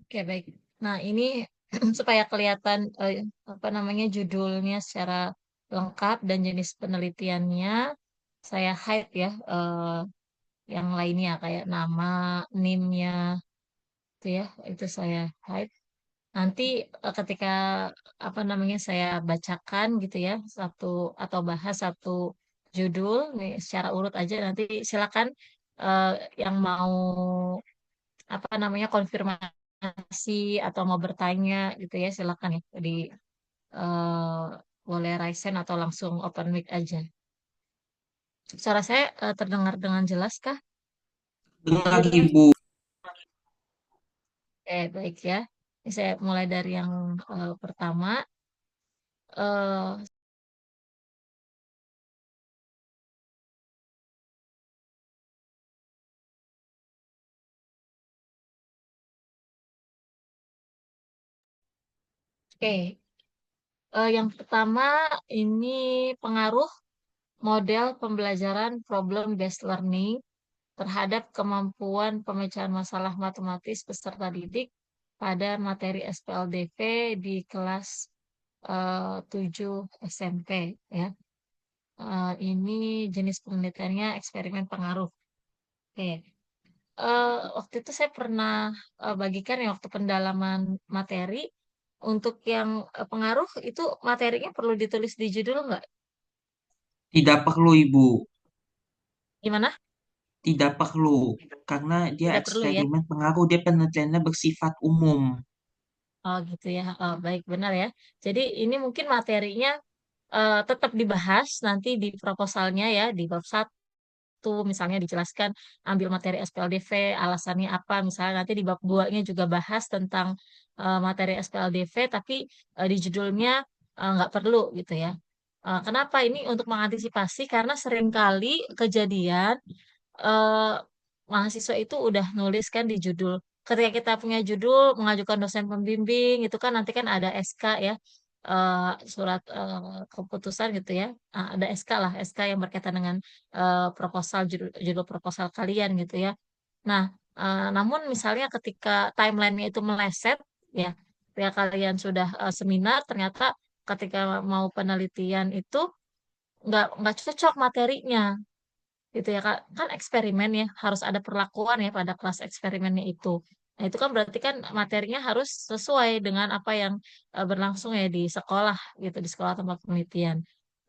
Oke, baik. Nah, ini supaya kelihatan apa namanya judulnya secara lengkap dan jenis penelitiannya, saya hide ya yang lainnya kayak nama, NIM-nya itu ya, itu saya hide. Nanti ketika apa namanya saya bacakan gitu ya satu atau bahas satu judul nih secara urut aja nanti silakan eh, yang mau apa namanya konfirmasi atau mau bertanya gitu ya silakan ya di eh, boleh raise hand atau langsung open mic aja. Suara saya terdengar dengan jelas kah? Dengar Ibu. Baik ya. Ini saya mulai dari yang pertama. eh oke, yang pertama ini pengaruh model pembelajaran problem based learning terhadap kemampuan pemecahan masalah matematis peserta didik pada materi SPLDV di kelas 7 SMP ya. Ini jenis penelitiannya eksperimen pengaruh. Oke. Waktu itu saya pernah bagikan ya waktu pendalaman materi untuk yang pengaruh itu materinya perlu ditulis di judul nggak? Tidak perlu Ibu, Gimana? tidak perlu. Karena dia Tidak perlu ya. eksperimen pengaruh, dia penelitiannya bersifat umum. Oh gitu ya. Oh, baik benar ya. Jadi ini mungkin materinya tetap dibahas nanti di proposalnya ya di bab satu misalnya dijelaskan ambil materi SPLDV alasannya apa misalnya nanti di bab 2-nya juga bahas tentang materi SPLDV tapi di judulnya nggak perlu gitu ya. Kenapa ini untuk mengantisipasi karena seringkali kejadian eh, mahasiswa itu udah nulis kan di judul. Ketika kita punya judul mengajukan dosen pembimbing itu kan nanti kan ada SK ya, surat keputusan gitu ya. Ada SK lah, SK yang berkaitan dengan proposal judul proposal kalian gitu ya. Nah, namun misalnya ketika timelinenya itu meleset ya, ketika kalian sudah seminar ternyata ketika mau penelitian itu nggak cocok materinya gitu ya Kak. Kan eksperimen ya, harus ada perlakuan ya pada kelas eksperimennya itu. Nah, itu kan berarti kan materinya harus sesuai dengan apa yang berlangsung ya di sekolah gitu, di sekolah tempat penelitian.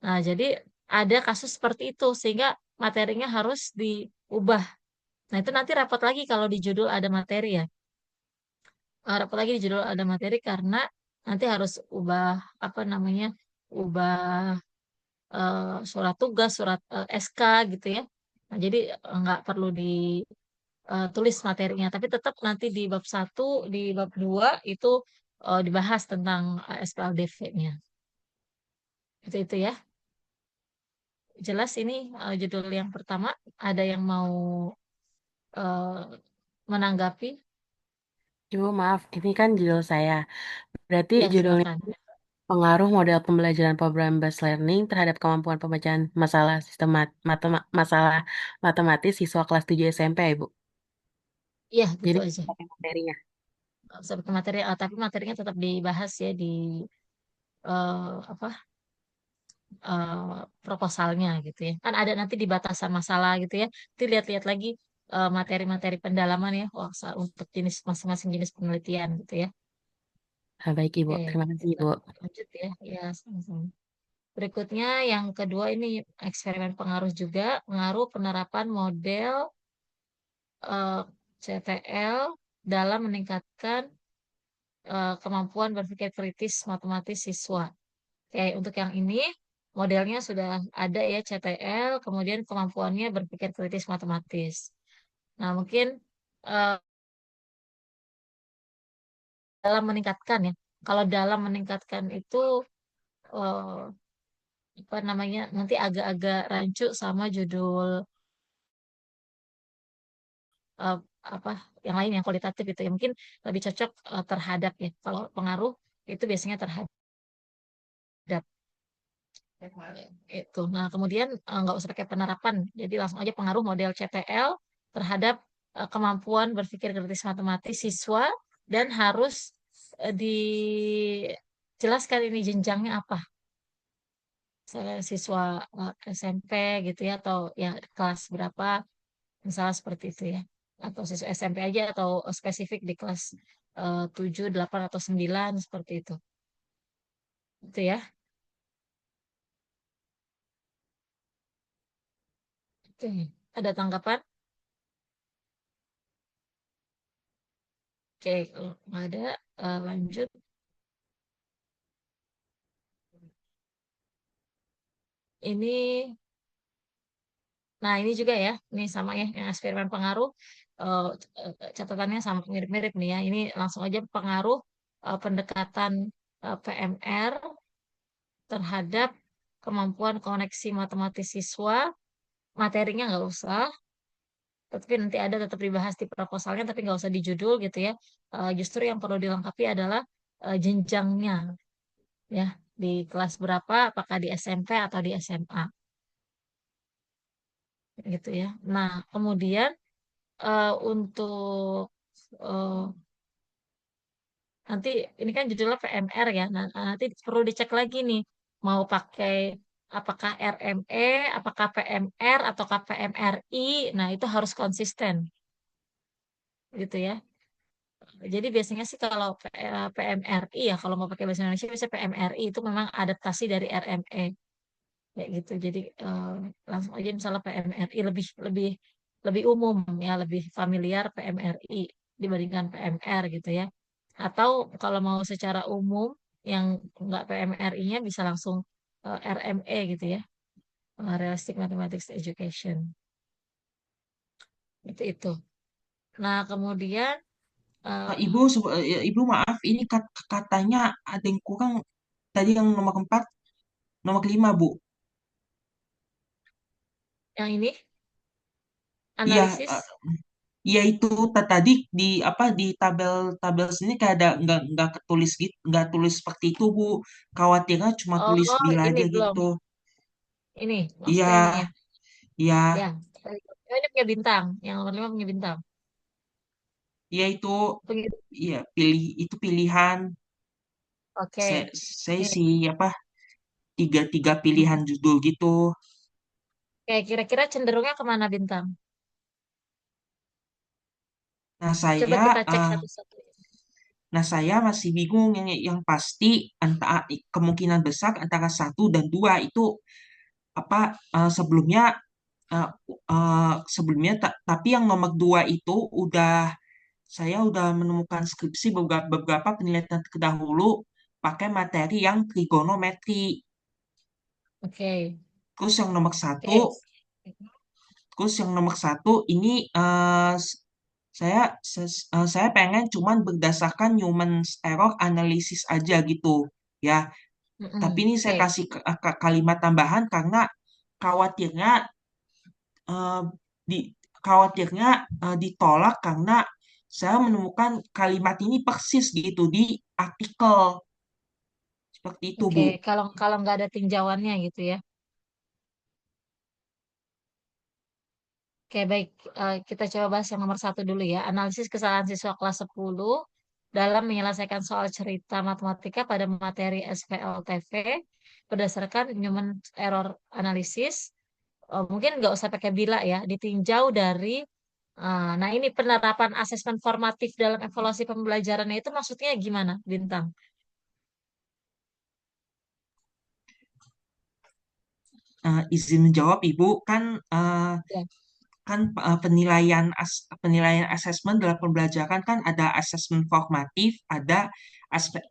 Nah, jadi ada kasus seperti itu sehingga materinya harus diubah. Nah, itu nanti rapat lagi kalau di judul ada materi ya. Rapat lagi di judul ada materi karena nanti harus ubah apa namanya? Ubah surat tugas, surat SK gitu ya. Nah, jadi nggak perlu ditulis materinya, tapi tetap nanti di bab satu, di bab 2 itu dibahas tentang SPLDV-nya. Itu ya. Jelas ini judul yang pertama. Ada yang mau eh, menanggapi? Ibu maaf, ini kan judul saya. Berarti Ya, judulnya silakan. pengaruh model pembelajaran program based learning terhadap kemampuan pemecahan masalah masalah matematis siswa kelas 7 SMP, Ibu. Iya, Jadi betul aja. pakai materinya. Seperti materi, tapi materinya tetap dibahas ya di apa eh, proposalnya gitu ya. Kan ada nanti di batasan masalah gitu ya. Nanti lihat-lihat lagi materi-materi pendalaman ya untuk jenis masing-masing jenis penelitian gitu ya. Ah, baik, Ibu. Oke, Terima kasih, kita Ibu. lanjut ya. Ya, sama-sama. Berikutnya yang kedua ini eksperimen pengaruh juga, pengaruh penerapan model eh, CTL dalam meningkatkan kemampuan berpikir kritis matematis siswa. Oke, untuk yang ini modelnya sudah ada ya CTL, kemudian kemampuannya berpikir kritis matematis. Nah, mungkin eh, dalam meningkatkan ya. Kalau dalam meningkatkan itu eh, apa namanya? Nanti agak-agak rancu sama judul eh, apa yang lain yang kualitatif itu ya. Mungkin lebih cocok terhadap ya. Kalau pengaruh itu biasanya terhadap itu. Nah, kemudian nggak usah pakai penerapan. Jadi langsung aja pengaruh model CTL terhadap kemampuan berpikir kritis matematis siswa dan harus dijelaskan ini jenjangnya apa. Misalnya siswa SMP gitu ya, atau ya kelas berapa, misalnya seperti itu ya. Atau siswa SMP aja, atau spesifik di kelas 7, 8, atau 9, seperti itu. Itu ya. Oke. Ada tanggapan? Oke, kalau nggak ada, lanjut. Ini, nah ini juga ya, ini sama ya, yang eksperimen pengaruh, eh, catatannya sama mirip-mirip nih ya. Ini langsung aja pengaruh pendekatan PMR terhadap kemampuan koneksi matematis siswa. Materinya nggak usah, tapi nanti ada tetap dibahas di proposalnya, tapi nggak usah di judul gitu ya. Justru yang perlu dilengkapi adalah jenjangnya ya, di kelas berapa, apakah di SMP atau di SMA gitu ya. Nah, kemudian untuk eh, nanti ini kan judulnya PMR ya. Nah, nanti perlu dicek lagi nih, mau pakai apakah RME, apakah PMR, atau PMRI. Nah, itu harus konsisten gitu ya. Jadi biasanya sih kalau PMRI ya, kalau mau pakai bahasa Indonesia bisa PMRI, itu memang adaptasi dari RME kayak gitu. Jadi langsung aja misalnya PMRI lebih lebih lebih umum ya, lebih familiar PMRI dibandingkan PMR gitu ya. Atau kalau mau secara umum yang nggak PMRI-nya bisa langsung RME gitu ya, Realistic Mathematics Education. Itu. Nah, kemudian eh, Ibu, Ibu maaf, ini katanya ada yang kurang tadi yang nomor 4, nomor 5, Bu. yang ini Iya, analisis. ya itu tadi di apa di tabel-tabel sini kayak ada nggak ketulis gitu, nggak tulis seperti itu, Bu. Khawatirnya cuma tulis Oh, bil ini aja belum. gitu. Ini Iya, maksudnya ini ya. iya, Ya. Oh, ini punya bintang. Yang nomor 5 punya bintang. iya itu, Begitu. iya itu pilihan. Saya, Oke. saya Oke. sih apa tiga tiga pilihan Hmm. judul gitu. Oke, kira-kira cenderungnya kemana bintang? Nah Coba saya, kita cek eh, satu-satu. nah saya masih bingung yang pasti antara kemungkinan besar antara 1 dan 2 itu apa sebelumnya eh, sebelumnya tapi yang nomor 2 itu saya udah menemukan skripsi beberapa penelitian terdahulu pakai materi yang trigonometri. Oke. Terus yang nomor satu, Oke. terus yang nomor satu ini saya pengen cuman berdasarkan human error analysis aja gitu ya. Tapi Mm-mm. ini saya Oke. kasih kalimat tambahan karena khawatirnya eh, di khawatirnya ditolak karena saya menemukan kalimat ini persis gitu di artikel seperti itu, Oke. Bu. Kalau kalau nggak ada tinjauannya gitu ya. Oke, baik. Kita coba bahas yang nomor 1 dulu ya. Analisis kesalahan siswa kelas 10 dalam menyelesaikan soal cerita matematika pada materi SPLTV berdasarkan human error analysis. Mungkin nggak usah pakai bila ya, ditinjau dari nah ini penerapan asesmen formatif dalam evaluasi pembelajarannya itu maksudnya gimana, Bintang? Izin menjawab, Ibu, kan Ya. penilaian asesmen dalam pembelajaran kan ada asesmen formatif, ada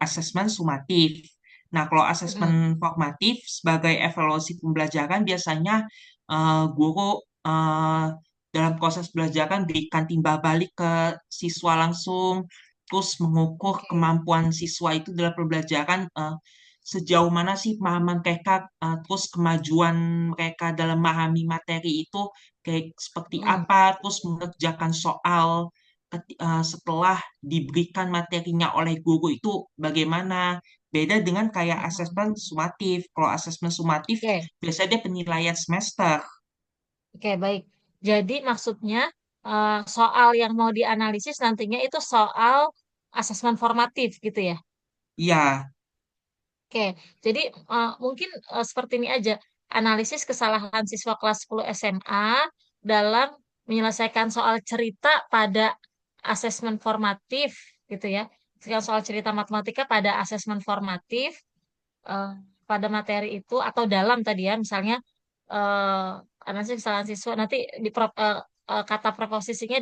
asesmen sumatif. Nah, kalau asesmen Mm-mm. formatif sebagai evaluasi pembelajaran biasanya guru dalam proses pembelajaran berikan timbal balik ke siswa langsung, terus mengukur Oke. kemampuan siswa itu dalam pembelajaran sejauh mana sih pemahaman mereka, terus kemajuan mereka dalam memahami materi itu kayak seperti Mm. apa, terus mengerjakan soal setelah diberikan materinya oleh guru itu bagaimana. Beda dengan kayak Mm. asesmen sumatif. Kalau asesmen sumatif Oke. biasanya dia penilaian semester. Oke, baik. Jadi maksudnya soal yang mau dianalisis nantinya itu soal asesmen formatif gitu ya. Iya, Oke, jadi mungkin seperti ini aja. Analisis kesalahan siswa kelas 10 SMA dalam menyelesaikan soal cerita pada asesmen formatif gitu ya. Soal cerita matematika pada asesmen formatif eh, pada materi itu atau dalam tadi ya, misalnya eh analisis kesalahan siswa nanti kata preposisinya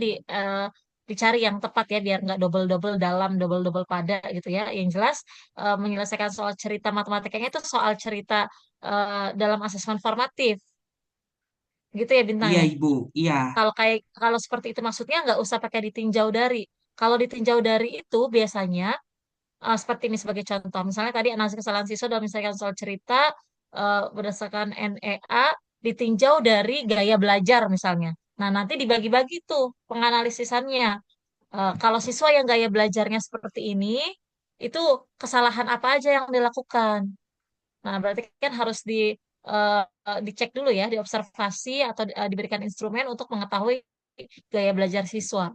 dicari yang tepat ya biar nggak double-double dalam, double-double pada gitu ya. Yang jelas menyelesaikan soal cerita matematikanya itu soal cerita dalam asesmen formatif gitu ya Bintang iya ya. Ibu, iya, Kalau seperti itu maksudnya nggak usah pakai ditinjau dari. Kalau ditinjau dari itu biasanya seperti ini sebagai contoh. Misalnya tadi analisis kesalahan siswa dalam misalkan soal cerita berdasarkan NEA ditinjau dari gaya belajar misalnya. Nah, nanti dibagi-bagi tuh penganalisisannya. Kalau siswa yang gaya belajarnya seperti ini, itu kesalahan apa aja yang dilakukan. Nah, berarti kan harus dicek dulu ya, diobservasi atau diberikan instrumen untuk mengetahui gaya belajar siswa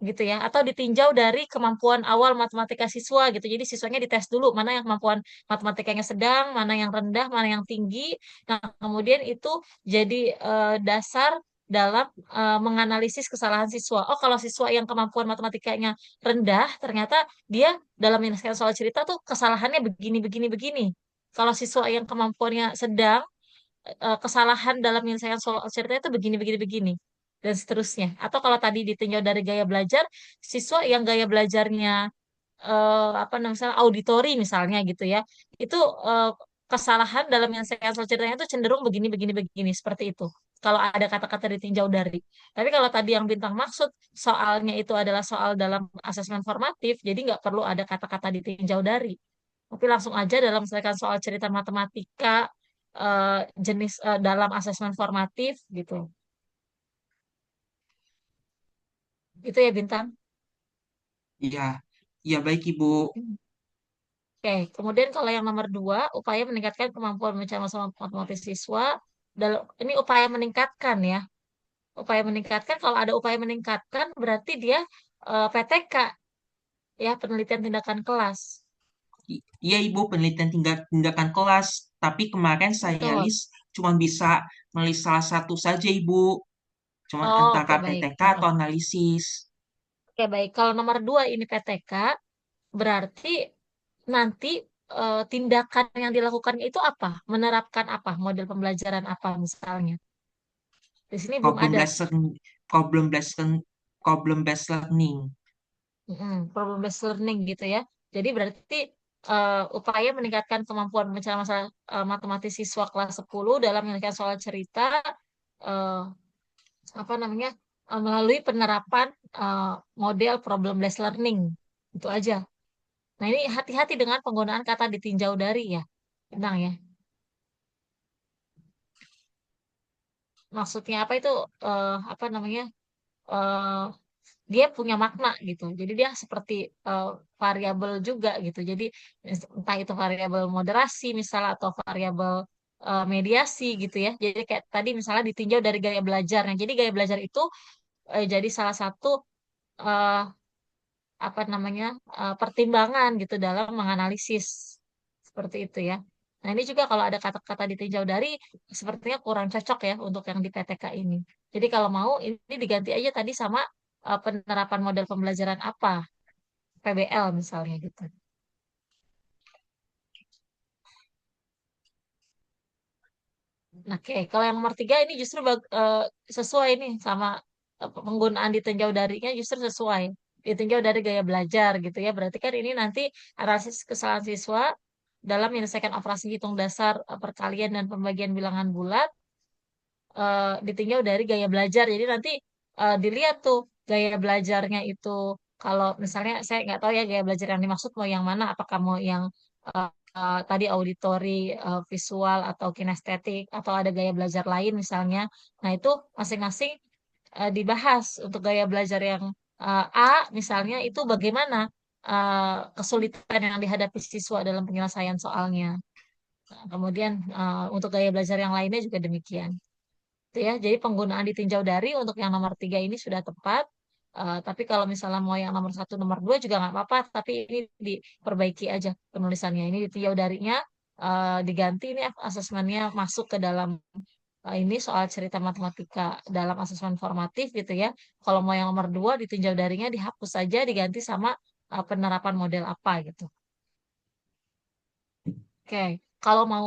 gitu ya, atau ditinjau dari kemampuan awal matematika siswa gitu. Jadi siswanya dites dulu mana yang kemampuan matematikanya sedang, mana yang rendah, mana yang tinggi. Nah, kemudian itu jadi dasar dalam menganalisis kesalahan siswa. Oh, kalau siswa yang kemampuan matematikanya rendah, ternyata dia dalam menyelesaikan soal cerita tuh kesalahannya begini, begini, begini. Kalau siswa yang kemampuannya sedang, kesalahan dalam menyelesaikan soal cerita itu begini, begini, begini, dan seterusnya. Atau kalau tadi ditinjau dari gaya belajar, siswa yang gaya belajarnya apa namanya misalnya auditori misalnya gitu ya, itu eh, kesalahan dalam menyelesaikan soal ceritanya itu cenderung begini, begini, begini, seperti itu. Kalau ada kata-kata ditinjau dari. Tapi kalau tadi yang Bintang maksud soalnya itu adalah soal dalam asesmen formatif, jadi nggak perlu ada kata-kata ditinjau dari. Tapi langsung aja dalam misalkan soal cerita matematika jenis dalam asesmen formatif gitu. Itu ya Bintang. iya, iya baik Ibu. Hmm. Oke, kemudian kalau yang nomor dua, upaya meningkatkan kemampuan membaca masalah matematis siswa. Ini upaya meningkatkan ya. Upaya meningkatkan, kalau ada upaya meningkatkan, berarti dia PTK, ya, penelitian tindakan kelas. Iya Ibu, penelitian tindakan kelas. Tapi kemarin saya Betul. list cuma bisa menulis salah satu saja Ibu. Cuma Oh, antara oke, baik. PTK atau analisis. Oke, baik. Kalau nomor dua ini PTK, berarti nanti tindakan yang dilakukan itu apa? Menerapkan apa? Model pembelajaran apa misalnya? Di sini belum Problem ada. based learning, problem based learning. Problem based learning gitu ya. Jadi berarti upaya meningkatkan kemampuan memecah masalah matematis siswa kelas 10 dalam menyelesaikan soal cerita eh, apa namanya melalui penerapan eh, model problem based learning. Itu aja. Nah, ini hati-hati dengan penggunaan kata ditinjau dari ya. Tenang ya. Maksudnya apa itu apa namanya? eh, Dia punya makna gitu. Jadi dia seperti variabel juga gitu. Jadi entah itu variabel moderasi misalnya atau variabel mediasi gitu ya. Jadi kayak tadi misalnya ditinjau dari gaya belajarnya. Jadi gaya belajar itu jadi salah satu eh, apa namanya pertimbangan gitu dalam menganalisis seperti itu ya. Nah, ini juga kalau ada kata-kata ditinjau dari sepertinya kurang cocok ya untuk yang di PTK ini. Jadi kalau mau ini diganti aja tadi sama penerapan model pembelajaran apa, PBL misalnya gitu. Nah, oke, kalau yang nomor tiga ini justru sesuai nih sama penggunaan ditinjau darinya justru sesuai. Ditinjau dari gaya belajar gitu ya. Berarti kan ini nanti analisis kesalahan siswa dalam menyelesaikan operasi hitung dasar perkalian dan pembagian bilangan bulat ditinjau dari gaya belajar. Jadi nanti dilihat tuh gaya belajarnya itu kalau misalnya saya nggak tahu ya gaya belajar yang dimaksud mau yang mana, apakah mau yang tadi auditori, visual atau kinestetik atau ada gaya belajar lain misalnya. Nah, itu masing-masing dibahas untuk gaya belajar yang A misalnya itu bagaimana kesulitan yang dihadapi siswa dalam penyelesaian soalnya. Nah, kemudian untuk gaya belajar yang lainnya juga demikian. Itu ya. Jadi penggunaan ditinjau dari untuk yang nomor tiga ini sudah tepat. Tapi kalau misalnya mau yang nomor satu, nomor dua juga nggak apa-apa. Tapi ini diperbaiki aja penulisannya. Ini ditinjau darinya, diganti ini asesmennya masuk ke dalam ini soal cerita matematika dalam asesmen formatif gitu ya. Kalau mau yang nomor dua ditinjau darinya dihapus saja, diganti sama penerapan model apa gitu. Oke, kalau mau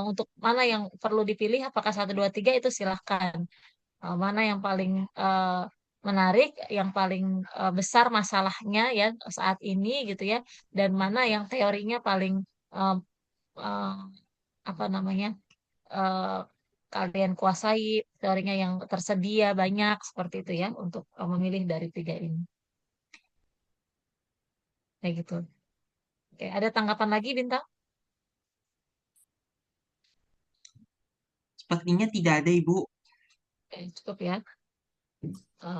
untuk mana yang perlu dipilih, apakah satu, dua, tiga itu silahkan. Mana yang paling menarik, yang paling besar masalahnya ya saat ini gitu ya, dan mana yang teorinya paling eh, eh, apa namanya eh, kalian kuasai, teorinya yang tersedia banyak seperti itu ya untuk memilih dari tiga ini. Kayak gitu. Oke, ada tanggapan lagi Bintang? Sepertinya tidak ada, Ibu. Oke, cukup ya.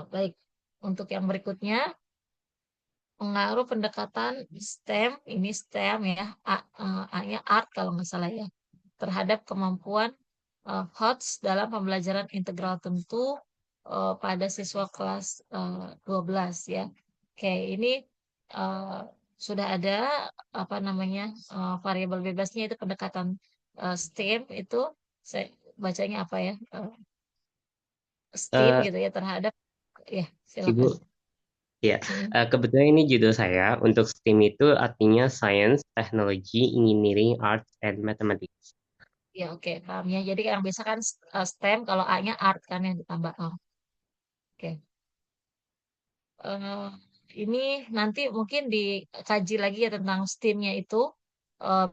Baik. Untuk yang berikutnya, pengaruh pendekatan STEM, ini STEM ya, A-nya art kalau nggak salah ya, terhadap kemampuan HOTS dalam pembelajaran integral tentu pada siswa kelas 12 ya. Oke, ini eh, sudah ada apa namanya variabel bebasnya itu pendekatan STEM itu saya bacanya apa ya? STEAM Eh, gitu ya terhadap ya Ibu, silakan. ya, Hmm. kebetulan ini judul saya untuk STEAM itu artinya Science, Technology, Engineering, Arts, and Mathematics. Ya, oke, paham ya. Jadi yang biasa kan STEM, kalau A-nya art kan yang ditambah. Oh, oke. Eh, ini nanti mungkin dikaji lagi ya tentang STEAM-nya itu,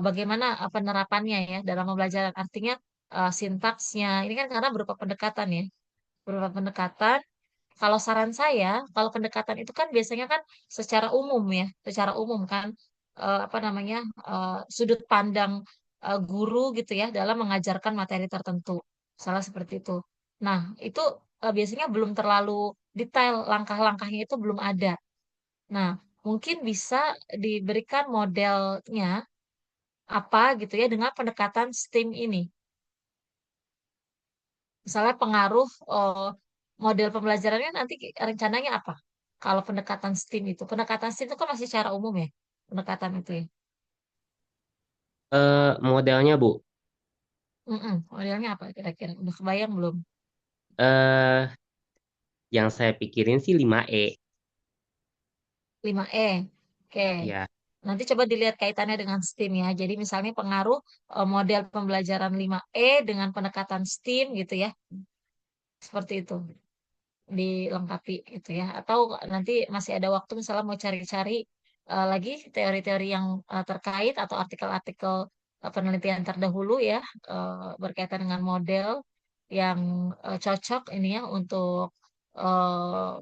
bagaimana penerapannya ya dalam pembelajaran. Artinya sintaksnya, ini kan karena berupa pendekatan ya. Berupa pendekatan. Kalau saran saya, kalau pendekatan itu kan biasanya kan secara umum ya, secara umum kan, apa namanya, sudut pandang guru gitu ya dalam mengajarkan materi tertentu, salah seperti itu. Nah, itu biasanya belum terlalu detail, langkah-langkahnya itu belum ada. Nah, mungkin bisa diberikan modelnya apa gitu ya dengan pendekatan STEAM ini. Misalnya pengaruh model pembelajarannya nanti rencananya apa? Kalau pendekatan STEAM itu, pendekatan STEAM itu kan masih secara umum ya, pendekatan itu ya. Modelnya, Bu, Modelnya apa kira-kira? Udah kebayang belum? eh yang saya pikirin sih 5E. 5E. Oke. Ya, Nanti coba dilihat kaitannya dengan STEAM ya. Jadi misalnya pengaruh model pembelajaran 5E dengan pendekatan STEAM gitu ya. Seperti itu. Dilengkapi gitu ya. Atau nanti masih ada waktu misalnya mau cari-cari lagi teori-teori yang terkait atau artikel-artikel penelitian terdahulu ya berkaitan dengan model yang cocok ini ya untuk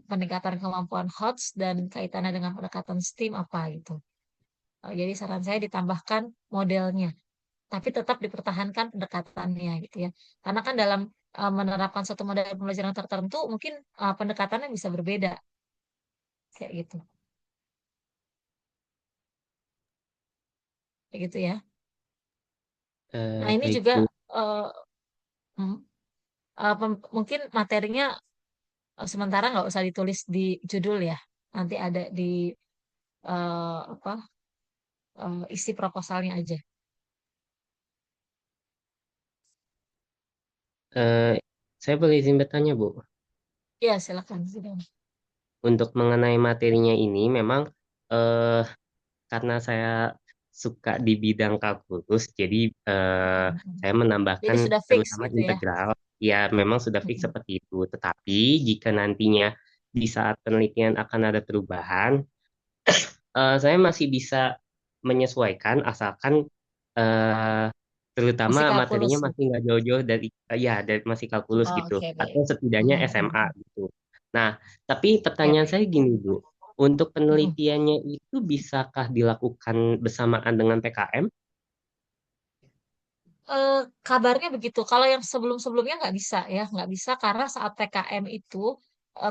peningkatan kemampuan HOTS dan kaitannya dengan pendekatan STEAM apa gitu. Jadi saran saya ditambahkan modelnya tapi tetap dipertahankan pendekatannya gitu ya. Karena kan dalam menerapkan suatu model pembelajaran tertentu mungkin pendekatannya bisa berbeda kayak gitu. Kayak gitu ya. Nah, ini baik, juga Bu. eh, hmm, mungkin materinya sementara nggak usah ditulis di judul ya. Nanti ada di apa isi proposalnya aja. Eh, saya boleh izin bertanya, Bu. Ya, silakan. Silakan. Untuk mengenai materinya ini, memang eh, karena saya suka di bidang kalkulus, jadi saya menambahkan Jadi sudah fix terutama gitu ya. integral. Ya, memang sudah fix seperti itu. Tetapi jika nantinya di saat penelitian akan ada perubahan, saya masih bisa menyesuaikan asalkan eh, terutama Masih kalkulus materinya gitu. masih nggak jauh-jauh dari ya dari masih kalkulus Oh, gitu oke, atau baik. setidaknya Mm, mm, SMA mm. gitu. Nah, tapi Oke, pertanyaan baik. saya gini Bu, untuk Mm. penelitiannya itu bisakah dilakukan bersamaan dengan PKM? Eh, kabarnya begitu. Kalau yang sebelum-sebelumnya nggak bisa ya, nggak bisa karena saat PKM itu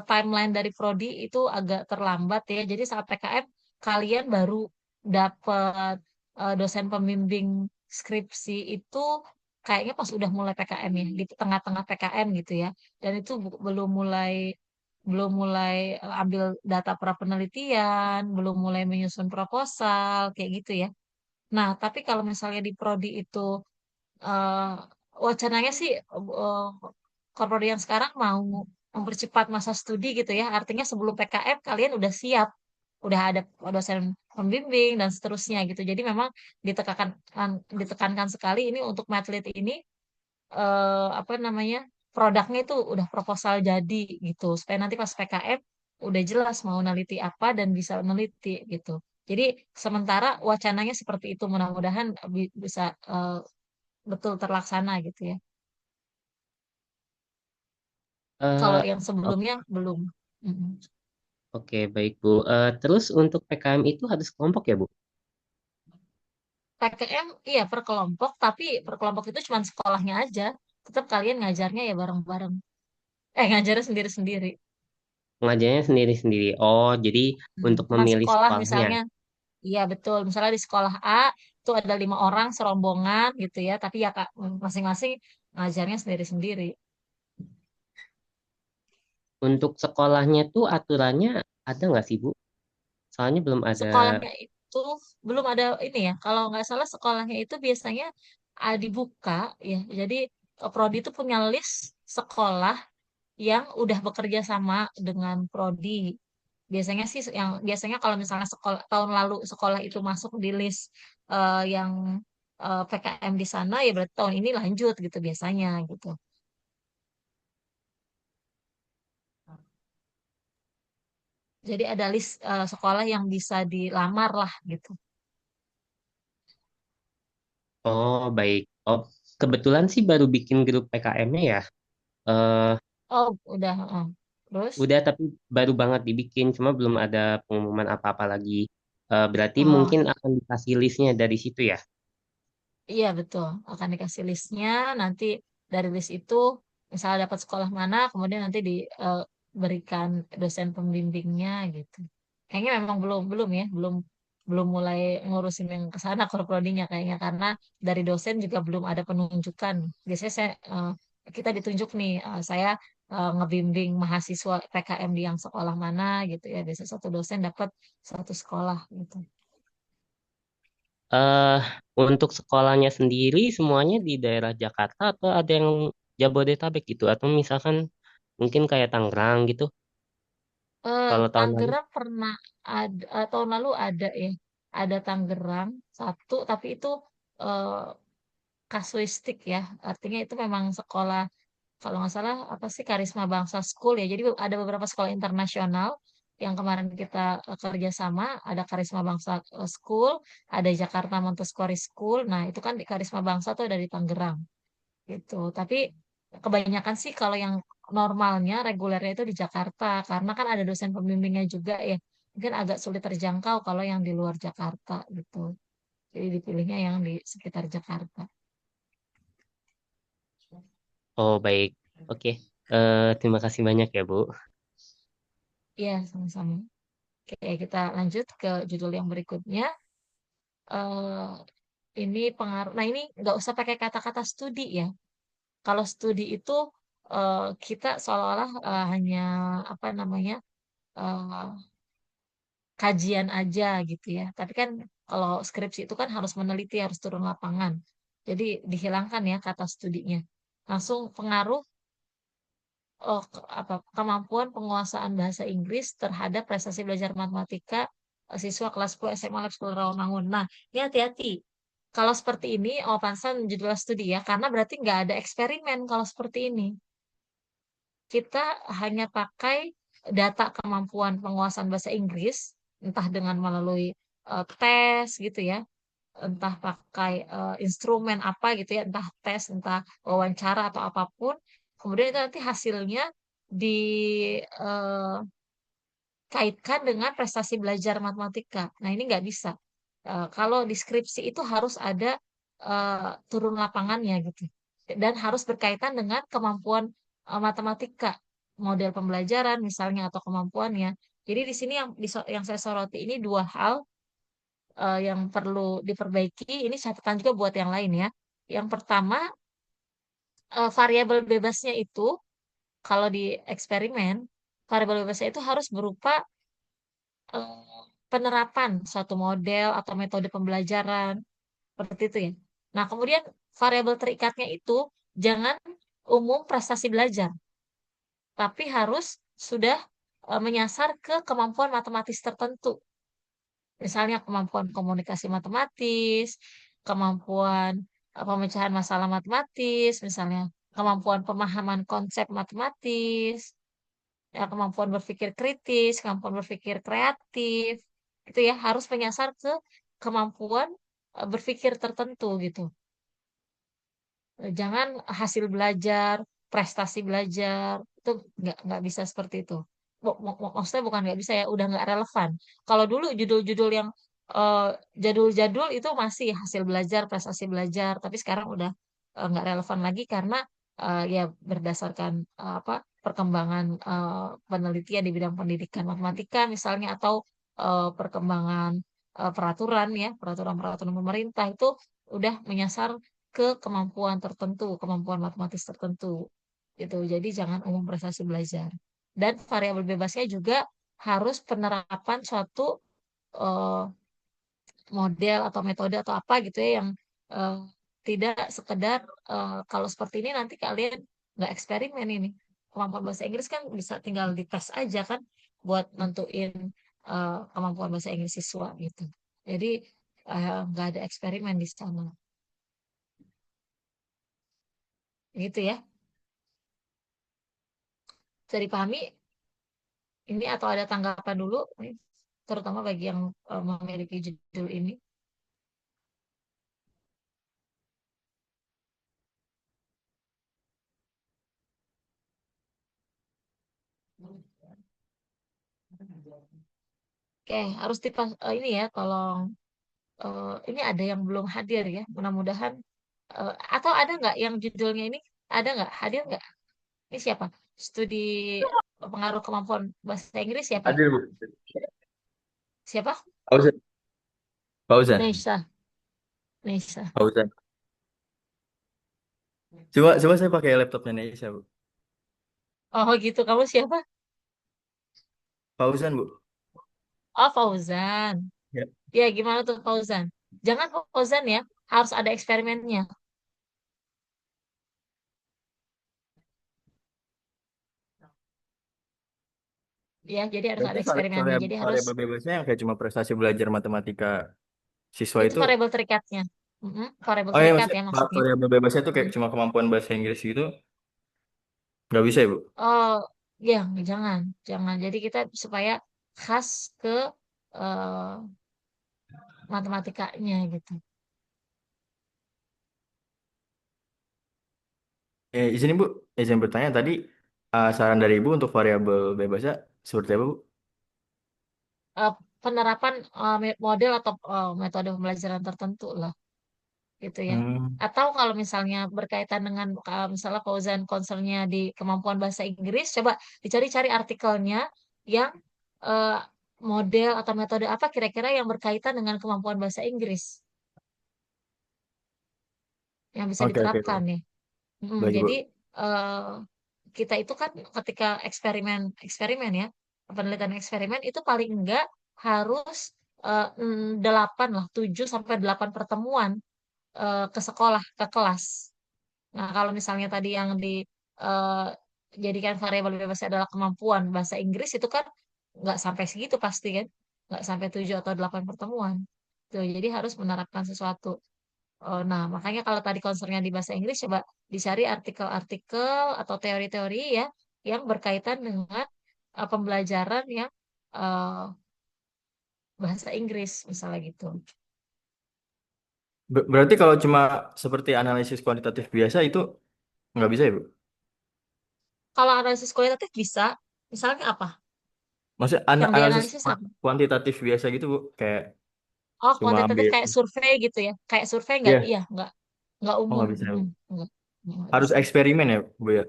timeline dari prodi itu agak terlambat ya. Jadi saat PKM kalian baru dapat dosen pembimbing skripsi itu kayaknya pas udah mulai PKM ya, di tengah-tengah PKM gitu ya. Dan itu belum mulai belum mulai ambil data pra penelitian, belum mulai menyusun proposal, kayak gitu ya. Nah, tapi kalau misalnya di prodi itu eh wacananya sih kalau prodi yang sekarang mau mempercepat masa studi gitu ya. Artinya sebelum PKM kalian udah siap, udah ada dosen pembimbing dan seterusnya gitu. Jadi memang ditekankan ditekankan sekali ini untuk matlit ini apa namanya produknya itu udah proposal jadi gitu supaya nanti pas PKM udah jelas mau neliti apa dan bisa meneliti gitu. Jadi sementara wacananya seperti itu mudah-mudahan bisa betul terlaksana gitu ya. Kalau Eh, yang o- sebelumnya belum. Mm-mm. oke, baik Bu. Terus untuk PKM itu harus kelompok ya Bu? PKM iya per kelompok tapi per kelompok itu cuma sekolahnya aja. Tetap kalian ngajarnya ya bareng-bareng. Ngajarnya sendiri-sendiri. Pengajarnya sendiri-sendiri. Oh, jadi untuk Cuma memilih sekolah sekolahnya. misalnya. Iya betul. Misalnya di sekolah A itu ada 5 orang serombongan gitu ya. Tapi ya Kak masing-masing ngajarnya sendiri-sendiri. Untuk sekolahnya tuh aturannya ada nggak sih Bu? Soalnya belum ada. Sekolahnya itu belum ada ini ya. Kalau nggak salah sekolahnya itu biasanya dibuka ya. Jadi prodi itu punya list sekolah yang udah bekerja sama dengan prodi. Biasanya sih yang biasanya kalau misalnya sekolah tahun lalu sekolah itu masuk di list yang PKM di sana ya berarti tahun ini lanjut gitu biasanya gitu. Jadi ada list sekolah yang bisa dilamar lah gitu. Oh, baik. Oh, kebetulan sih baru bikin grup PKM-nya ya. Eh, Oh, udah. Terus? udah tapi baru banget dibikin, cuma belum ada pengumuman apa-apa lagi. Berarti Oh, mungkin akan dikasih listnya dari situ ya. iya betul. Akan dikasih listnya. Nanti dari list itu, misalnya dapat sekolah mana, kemudian nanti diberikan dosen pembimbingnya gitu. Kayaknya memang belum belum ya, belum belum mulai ngurusin yang ke sana kalau prodinya kayaknya karena dari dosen juga belum ada penunjukan. Biasanya kita ditunjuk nih, saya ngebimbing mahasiswa PKM di yang sekolah mana gitu ya. Biasa satu dosen dapat satu sekolah gitu. eh untuk sekolahnya sendiri semuanya di daerah Jakarta atau ada yang Jabodetabek gitu atau misalkan mungkin kayak Tangerang gitu kalau tahun lalu. Tangerang pernah ada tahun lalu ada ya ada Tangerang satu tapi itu eh, kasuistik ya artinya itu memang sekolah kalau nggak salah apa sih Karisma Bangsa School ya jadi ada beberapa sekolah internasional yang kemarin kita kerja sama ada Karisma Bangsa School ada Jakarta Montessori School nah itu kan di Karisma Bangsa tuh ada di Tangerang gitu. Tapi kebanyakan sih kalau yang normalnya regulernya itu di Jakarta karena kan ada dosen pembimbingnya juga ya. Mungkin agak sulit terjangkau kalau yang di luar Jakarta gitu. Jadi dipilihnya yang di sekitar Jakarta. Oh, baik. Oke. Terima kasih banyak ya, Bu. Iya, sama-sama. Oke, kita lanjut ke judul yang berikutnya. eh ini pengaruh. Nah, ini nggak usah pakai kata-kata studi ya. Kalau studi itu kita seolah-olah hanya apa namanya eh, kajian aja gitu ya. Tapi kan kalau skripsi itu kan harus meneliti, harus turun lapangan. Jadi dihilangkan ya kata studinya. Langsung pengaruh kemampuan penguasaan bahasa Inggris terhadap prestasi belajar matematika siswa kelas 10 SMA Lab Sekolah Rawamangun. Nah, ini hati-hati. Kalau seperti ini, pantesan judul studi ya, karena berarti nggak ada eksperimen kalau seperti ini. Kita hanya pakai data kemampuan penguasaan bahasa Inggris, entah dengan melalui tes gitu ya, entah pakai instrumen apa gitu ya, entah tes, entah wawancara atau apapun. Kemudian itu nanti hasilnya dikaitkan dengan prestasi belajar matematika. Nah, ini nggak bisa. Kalau di skripsi itu harus ada turun lapangannya gitu. Dan harus berkaitan dengan kemampuan matematika, model pembelajaran misalnya atau kemampuannya. Jadi di sini yang saya soroti ini dua hal yang perlu diperbaiki. Ini catatan juga buat yang lain ya. Yang pertama, variabel bebasnya itu kalau di eksperimen variabel bebasnya itu harus berupa penerapan suatu model atau metode pembelajaran seperti itu ya. Nah, kemudian variabel terikatnya itu jangan umum prestasi belajar, tapi harus sudah menyasar ke kemampuan matematis tertentu. Misalnya kemampuan komunikasi matematis, kemampuan pemecahan masalah matematis, misalnya kemampuan pemahaman konsep matematis, ya, kemampuan berpikir kritis, kemampuan berpikir kreatif, itu ya harus menyasar ke kemampuan berpikir tertentu gitu. Jangan hasil belajar, prestasi belajar itu nggak bisa seperti itu. Maksudnya bukan nggak bisa ya, udah nggak relevan. Kalau dulu judul-judul yang eh, jadul-jadul itu masih hasil belajar, prestasi belajar, tapi sekarang udah nggak relevan lagi karena ya berdasarkan apa perkembangan penelitian di bidang pendidikan matematika misalnya atau perkembangan peraturan ya, peraturan-peraturan pemerintah itu udah menyasar ke kemampuan tertentu, kemampuan matematis tertentu. Gitu. Jadi jangan umum prestasi belajar. Dan variabel bebasnya juga harus penerapan suatu eh, model atau metode atau apa gitu ya yang eh, tidak sekedar kalau seperti ini nanti kalian nggak eksperimen ini. Kemampuan bahasa Inggris kan bisa tinggal dites aja kan buat nentuin kemampuan bahasa Inggris siswa gitu. Jadi nggak ada eksperimen di sana. Gitu ya. Bisa dipahami ini atau ada tanggapan dulu, nih, terutama bagi yang memiliki judul ini. Oke, harus ini ya, tolong ini ada yang belum hadir ya, mudah-mudahan atau ada nggak yang judulnya ini ada nggak hadir nggak? Ini siapa? Studi pengaruh kemampuan bahasa Inggris siapa ya? Hadir, Bu. Siapa? Fauzan. Fauzan. Nesa, Nesa. Fauzan. Cuma saya pakai laptopnya Indonesia, Bu. Oh gitu, kamu siapa? Fauzan, Bu. Oh Fauzan. Ya. Ya gimana tuh Fauzan? Jangan Fauzan ya, harus ada eksperimennya. Ya, jadi harus Berarti ada eksperimennya. Jadi harus variabel bebasnya yang kayak cuma prestasi belajar matematika siswa itu itu. variabel terikatnya. Variabel Oh ya, terikat maksudnya ya maksudnya. variabel bebasnya itu kayak Mm. cuma kemampuan bahasa Inggris gitu. Nggak bisa ya, Bu? Oh, ya jangan, jangan. Jadi kita supaya khas ke eh, matematikanya gitu. Izin Bu, izin bertanya tadi saran dari Ibu untuk variabel bebasnya seperti apa, Bu? Eh, Penerapan model atau metode pembelajaran tertentu lah gitu ya. Hmm, Atau kalau misalnya berkaitan dengan misalnya Fauzan concernnya di kemampuan bahasa Inggris, coba dicari-cari artikelnya yang eh, model atau metode apa kira-kira yang berkaitan dengan kemampuan bahasa Inggris yang bisa oke oke diterapkan Bu. ya. Baik Jadi Bu. eh, kita itu kan ketika eksperimen eksperimen ya penelitian eksperimen itu paling enggak harus 8 lah 7 sampai 8 pertemuan ke sekolah ke kelas. Nah, kalau misalnya tadi yang eh, jadikan variabel bebasnya adalah kemampuan bahasa Inggris itu kan nggak sampai segitu pasti kan, nggak sampai 7 atau 8 pertemuan. Tuh, jadi harus menerapkan sesuatu. Nah, makanya kalau tadi concernnya di bahasa Inggris, coba dicari artikel-artikel atau teori-teori ya yang berkaitan dengan pembelajaran yang eh, bahasa Inggris, misalnya gitu. Berarti kalau cuma seperti analisis kuantitatif biasa itu nggak bisa ya, Bu? Kalau analisis kualitatif bisa, misalnya apa? Maksudnya Yang analisis dianalisis apa? kuantitatif biasa gitu, Bu? Kayak Oh, cuma kuantitatif ambil, kayak survei gitu ya. Kayak survei nggak? ya, Iya, nggak oh umum. nggak bisa, Bu. Nggak Harus bisa. eksperimen ya, Bu ya?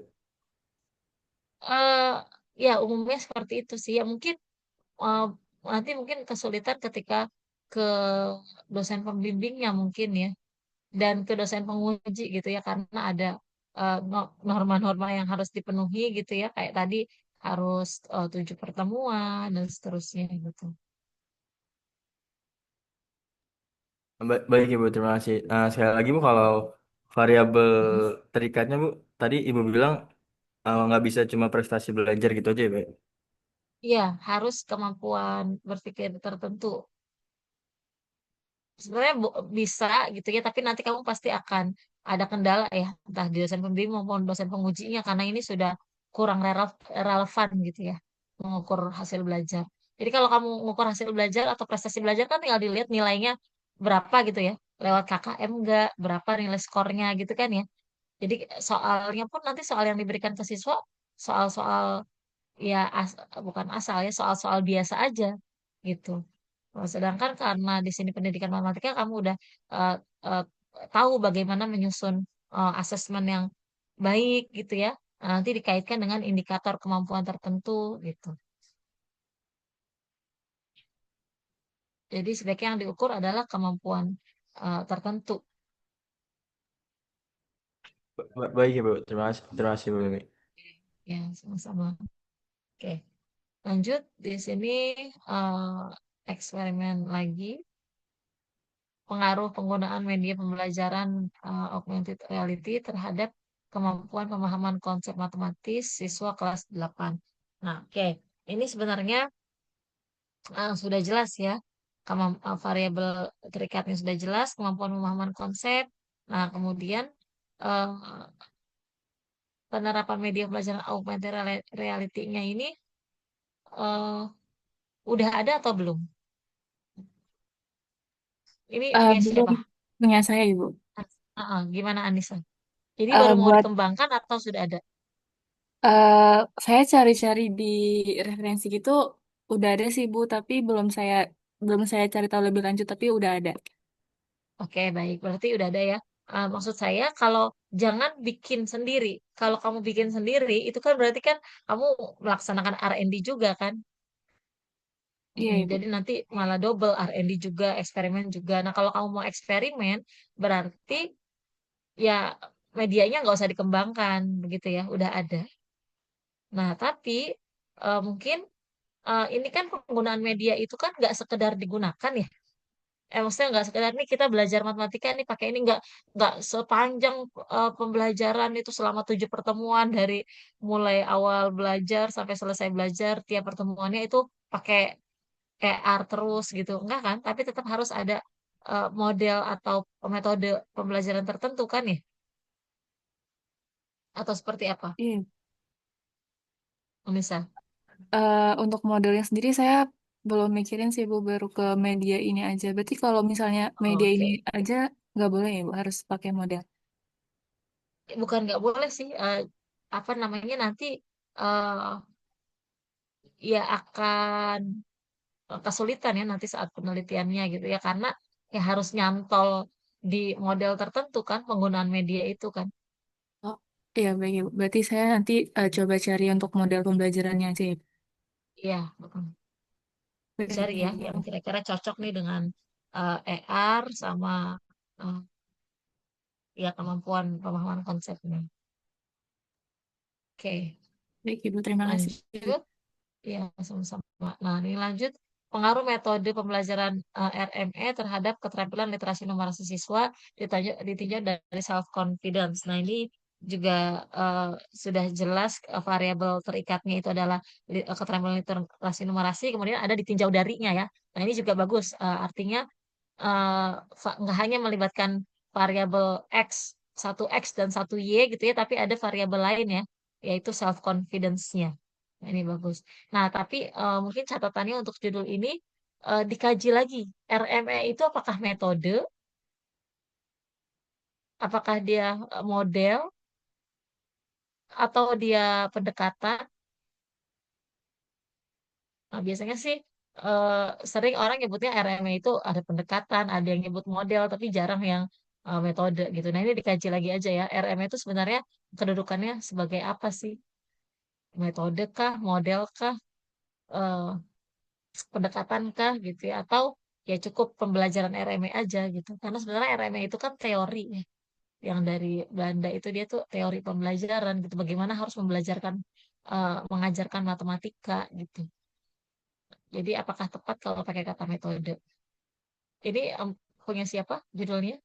eh Ya, umumnya seperti itu sih. Ya mungkin eh, nanti mungkin kesulitan ketika ke dosen pembimbingnya mungkin ya, dan ke dosen penguji gitu ya, karena ada norma-norma yang harus dipenuhi gitu ya. Kayak tadi harus 7 pertemuan dan seterusnya gitu. Baik Ibu, terima kasih. Sekali lagi Bu, kalau variabel Mm. terikatnya Bu, tadi Ibu bilang nggak bisa cuma prestasi belajar gitu aja ya, Bu. Iya, harus kemampuan berpikir tertentu. Sebenarnya bisa gitu ya, tapi nanti kamu pasti akan ada kendala ya, entah di dosen pembimbing maupun dosen pengujinya, karena ini sudah kurang relevan gitu ya, mengukur hasil belajar. Jadi kalau kamu mengukur hasil belajar atau prestasi belajar kan tinggal dilihat nilainya berapa gitu ya, lewat KKM enggak, berapa nilai skornya gitu kan ya. Jadi soalnya pun nanti soal yang diberikan ke siswa, soal-soal ya bukan asal ya, soal-soal biasa aja gitu. Sedangkan karena di sini pendidikan matematika kamu udah eh, eh, tahu bagaimana menyusun asesmen yang baik gitu ya. Nah, nanti dikaitkan dengan indikator kemampuan tertentu gitu. Jadi sebaiknya yang diukur adalah kemampuan tertentu. Baik ya Bu, terima kasih Bu. Ya, sama-sama. Oke, lanjut di sini eh, eksperimen lagi. Pengaruh penggunaan media pembelajaran augmented reality terhadap kemampuan pemahaman konsep matematis siswa kelas 8. Nah, oke. Ini sebenarnya sudah jelas ya. Variabel terikatnya sudah jelas, kemampuan pemahaman konsep. Nah, kemudian eh, penerapan media pembelajaran augmented reality-nya ini eh, udah ada atau belum? Ini punya Belum siapa? punya saya, Ibu. Gimana Anissa? Jadi baru mau Buat dikembangkan atau sudah ada? eh, saya cari-cari di referensi gitu udah ada sih, Bu, tapi belum saya cari tahu lebih lanjut, tapi udah ada. Oke, baik. Berarti udah ada ya. Maksud saya, kalau jangan bikin sendiri. Kalau kamu bikin sendiri, itu kan berarti kan kamu melaksanakan R&D juga kan. Iya, Ibu. Jadi nanti malah double R&D juga, eksperimen juga. Nah, kalau kamu mau eksperimen, berarti ya medianya nggak usah dikembangkan, begitu ya. Udah ada. Nah, tapi mungkin ini kan penggunaan media itu kan nggak sekedar digunakan ya. Maksudnya nggak sekedar nih kita belajar matematika nih pakai ini, nggak sepanjang pembelajaran itu selama 7 pertemuan dari mulai awal belajar sampai selesai belajar tiap pertemuannya itu pakai R terus gitu enggak kan, tapi tetap harus ada model atau metode pembelajaran tertentu kan ya, atau seperti apa Iya. misal. Untuk modelnya sendiri saya belum mikirin sih, Bu, baru ke media ini aja. Berarti kalau misalnya media ini Oke, aja nggak boleh ya, Bu, harus pakai model. bukan nggak boleh sih, apa namanya nanti eh, ya akan kesulitan ya nanti saat penelitiannya gitu ya, karena ya harus nyantol di model tertentu kan penggunaan media itu kan. Oh, iya, baik, Ibu. Berarti saya nanti coba cari untuk model pembelajarannya aja ya. Iya, betul. Baik, Cari ya yang Ibu. kira-kira cocok nih dengan ER sama eh, ya kemampuan pemahaman konsepnya. Oke, Baik, Ibu. Terima kasih. lanjut. Ya, sama-sama. Nah, ini lanjut. Pengaruh metode pembelajaran RME terhadap keterampilan literasi numerasi siswa ditinjau dari self confidence. Nah, ini juga sudah jelas variabel terikatnya itu adalah keterampilan literasi numerasi, kemudian ada ditinjau darinya ya. Nah, ini juga bagus. Artinya eh, nggak hanya melibatkan variabel X, satu X dan satu Y gitu ya, tapi ada variabel lain ya, yaitu self confidence-nya. Nah, ini bagus. Nah, tapi mungkin catatannya untuk judul ini dikaji lagi. RME itu apakah metode, apakah dia model, atau dia pendekatan? Nah, biasanya sih eh, sering orang nyebutnya RME itu ada pendekatan, ada yang nyebut model, tapi jarang yang metode gitu. Nah, ini dikaji lagi aja ya. RME itu sebenarnya kedudukannya sebagai apa sih? Metode kah, model kah, eh, pendekatan kah gitu ya? Atau ya cukup pembelajaran RME aja gitu. Karena sebenarnya RME itu kan teori ya. Yang dari Belanda itu dia tuh teori pembelajaran gitu. Bagaimana harus membelajarkan mengajarkan matematika gitu. Jadi apakah tepat kalau pakai kata metode? Ini punya siapa judulnya?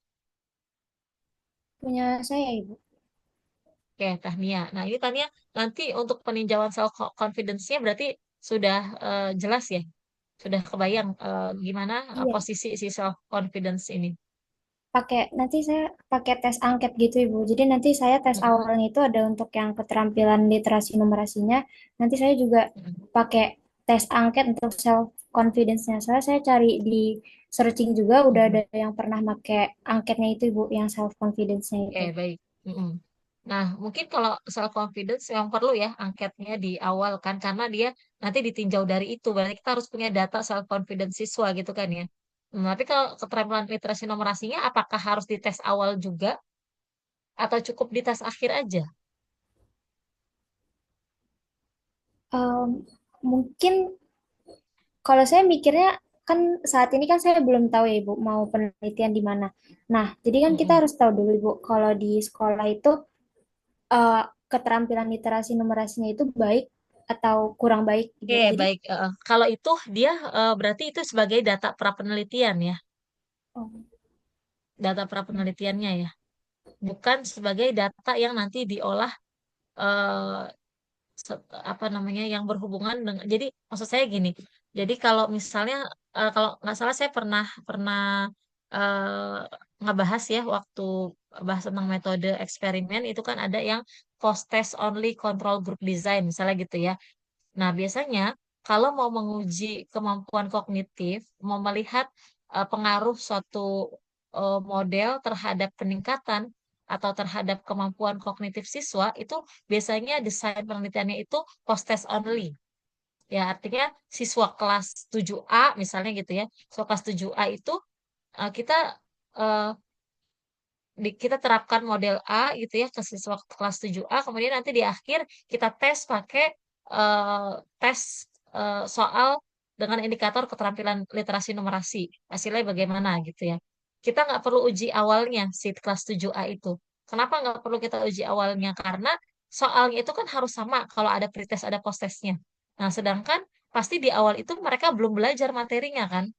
Punya saya, Ibu. Oke, Tania. Nah, ini Tania nanti untuk peninjauan self confidence-nya berarti sudah jelas ya? Sudah kebayang gimana Iya, posisi si self confidence ini? nanti saya pakai tes angket gitu, Ibu. Jadi nanti saya tes Mm-mm, awalnya itu ada untuk yang keterampilan literasi numerasinya. Nanti saya juga mm-mm. pakai tes angket untuk self confidence-nya. Saya cari di searching juga udah ada Mm-mm. yang pernah pakai angketnya itu, Ibu, yang self confidence-nya Oke, itu. baik. Mm-mm. Nah, mungkin kalau self confidence yang perlu ya angketnya di awal kan karena dia nanti ditinjau dari itu. Berarti kita harus punya data self confidence siswa gitu kan ya. Tapi kalau keterampilan literasi numerasinya apakah harus di tes awal juga atau cukup di tes akhir aja? Em, Mungkin kalau saya mikirnya kan saat ini kan saya belum tahu ya Ibu mau penelitian di mana. Nah, jadi kan kita Mm-mm. harus tahu dulu Ibu kalau di sekolah itu eh, keterampilan literasi numerasinya itu baik atau kurang baik Ibu. Oke, Jadi baik. Kalau itu dia berarti itu sebagai data prapenelitian ya, oh, data prapenelitiannya ya, bukan sebagai data yang nanti diolah eh, apa namanya yang berhubungan dengan. Jadi maksud saya gini. Jadi kalau misalnya kalau nggak salah saya pernah pernah ngebahas ya waktu bahas tentang metode eksperimen itu kan ada yang post test only control group design misalnya gitu ya. Nah, biasanya kalau mau menguji kemampuan kognitif, mau melihat pengaruh suatu model terhadap peningkatan atau terhadap kemampuan kognitif siswa, itu biasanya desain penelitiannya itu post-test only. Ya, artinya siswa kelas 7A misalnya gitu ya. Siswa kelas 7A itu kita eh, kita terapkan model A gitu ya ke siswa kelas 7A, kemudian nanti di akhir kita tes pakai tes soal dengan indikator keterampilan literasi numerasi. Hasilnya bagaimana gitu ya. Kita nggak perlu uji awalnya si kelas 7A itu. Kenapa nggak perlu kita uji awalnya? Karena soalnya itu kan harus sama kalau ada pretest ada posttestnya. Nah, sedangkan pasti di awal itu mereka belum belajar materinya kan.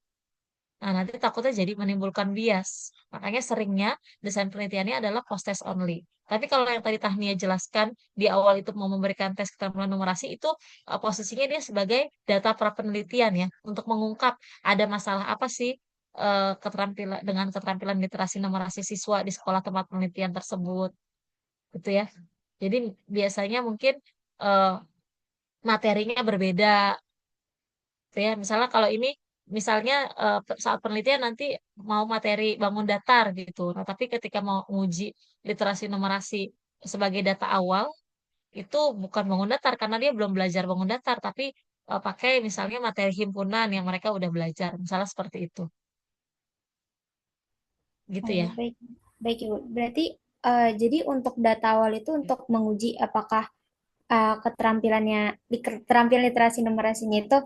Nah, nanti takutnya jadi menimbulkan bias. Makanya seringnya desain penelitiannya adalah post-test only. Tapi kalau yang tadi Tahnia jelaskan di awal itu mau memberikan tes keterampilan numerasi itu posisinya dia sebagai data prapenelitian ya untuk mengungkap ada masalah apa sih keterampilan dengan keterampilan literasi numerasi siswa di sekolah tempat penelitian tersebut gitu ya. Jadi biasanya mungkin eh, materinya berbeda gitu ya. Misalnya kalau ini misalnya saat penelitian nanti mau materi bangun datar gitu. Nah, tapi ketika mau uji literasi numerasi sebagai data awal itu bukan bangun datar karena dia belum belajar bangun datar, tapi pakai misalnya materi himpunan yang mereka udah belajar, misalnya seperti itu. Gitu oh, ya. baik baik Ibu. Berarti jadi untuk data awal itu untuk menguji apakah keterampilan literasi numerasinya itu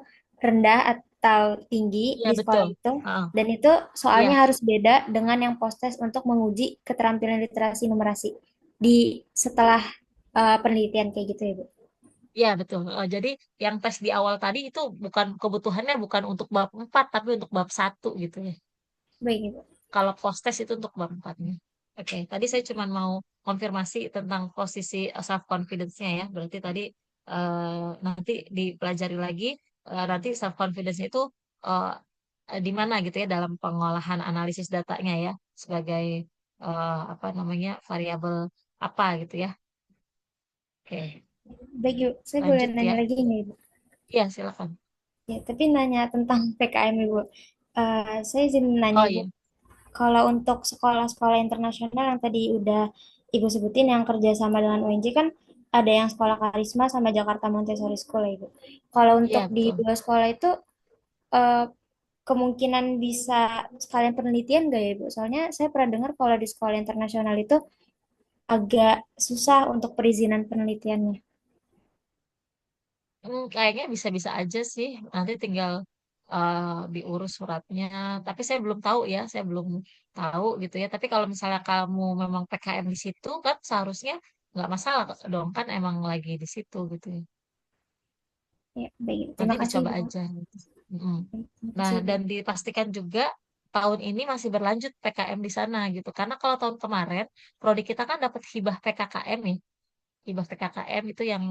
rendah atau tinggi Iya, di sekolah betul. itu Heeh. dan itu soalnya Iya, harus beda dengan yang post-test untuk menguji keterampilan literasi numerasi di setelah penelitian kayak gitu ya Bu. iya betul. Jadi yang tes di awal tadi itu bukan kebutuhannya bukan untuk bab 4 tapi untuk bab 1 gitu ya. Baik Ibu. Kalau post test itu untuk bab 4-nya. Oke, tadi saya cuma mau konfirmasi tentang posisi self confidence-nya ya. Berarti tadi nanti dipelajari lagi nanti self confidence itu eh, di mana gitu ya dalam pengolahan analisis datanya ya sebagai apa namanya variabel apa gitu ya. Oke, Baik Ibu, saya boleh lanjut nanya ya. lagi nih Ibu. Iya, silakan. Ya, tapi nanya tentang PKM Ibu. Saya izin nanya Oh Ibu, iya, kalau untuk sekolah-sekolah internasional yang tadi udah Ibu sebutin yang kerjasama dengan UNJ kan ada yang sekolah Karisma sama Jakarta Montessori School ya Ibu. Kalau untuk iya di betul. dua sekolah itu eh, kemungkinan bisa sekalian penelitian nggak ya Ibu? Soalnya saya pernah dengar kalau di sekolah internasional itu agak susah untuk perizinan penelitiannya. Kayaknya bisa-bisa aja sih. Nanti tinggal uh, diurus suratnya. Tapi saya belum tahu ya, saya belum tahu gitu ya. Tapi kalau misalnya kamu memang PKM di situ kan seharusnya nggak masalah dong kan emang lagi di situ gitu ya. Ya, baik. Nanti Terima kasih, dicoba Bu. aja gitu. Mm-mm. Terima Nah, kasih, Bu. dan dipastikan juga tahun ini masih berlanjut PKM di sana gitu. Karena kalau tahun kemarin, prodi kita kan dapat hibah PKKM nih. Hibah PKKM itu yang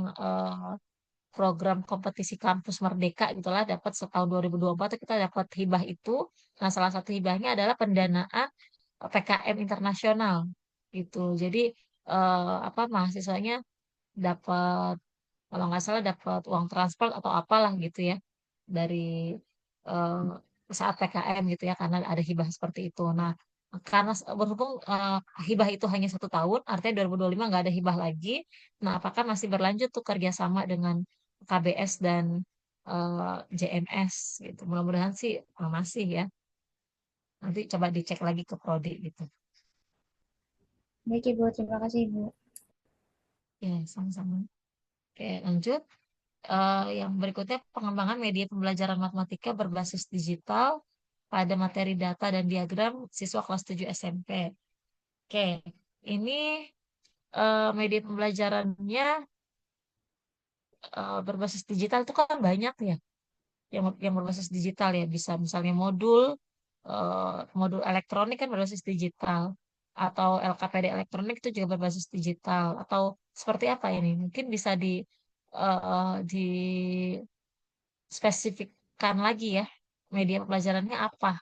program kompetisi kampus merdeka gitulah, dapat setahun 2024 tuh kita dapat hibah itu. Nah, salah satu hibahnya adalah pendanaan PKM internasional gitu. Jadi apa mahasiswanya dapat, kalau nggak salah dapat uang transport atau apalah gitu ya dari eh, saat PKM gitu ya, karena ada hibah seperti itu. Nah, karena berhubung hibah itu hanya 1 tahun, artinya 2025 nggak ada hibah lagi. Nah, apakah masih berlanjut tuh kerjasama dengan KBS dan JMS gitu? Mudah-mudahan sih masih ya. Nanti coba dicek lagi ke prodi gitu. Baik, Ibu. Terima kasih, Ibu. Ya, sama-sama. Oke, lanjut. Yang berikutnya pengembangan media pembelajaran matematika berbasis digital pada materi data dan diagram siswa kelas 7 SMP. Oke, ini media pembelajarannya berbasis digital itu kan banyak ya, yang berbasis digital ya, bisa misalnya modul elektronik kan berbasis digital, atau LKPD elektronik itu juga berbasis digital, atau seperti apa ini? Mungkin bisa di spesifikkan lagi ya, media pembelajarannya apa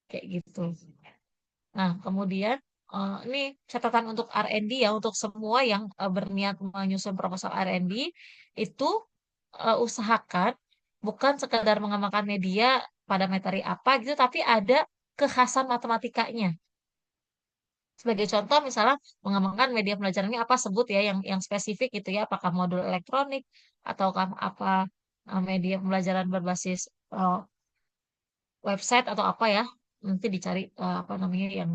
kayak gitu. Nah, kemudian ini catatan untuk R&D ya, untuk semua yang berniat menyusun proposal R&D itu usahakan bukan sekadar mengembangkan media pada materi apa gitu, tapi ada kekhasan matematikanya. Sebagai contoh, misalnya mengembangkan media pembelajarannya apa, sebut ya yang spesifik gitu ya, apakah modul elektronik atau apa media pembelajaran berbasis website atau apa ya, nanti dicari apa namanya yang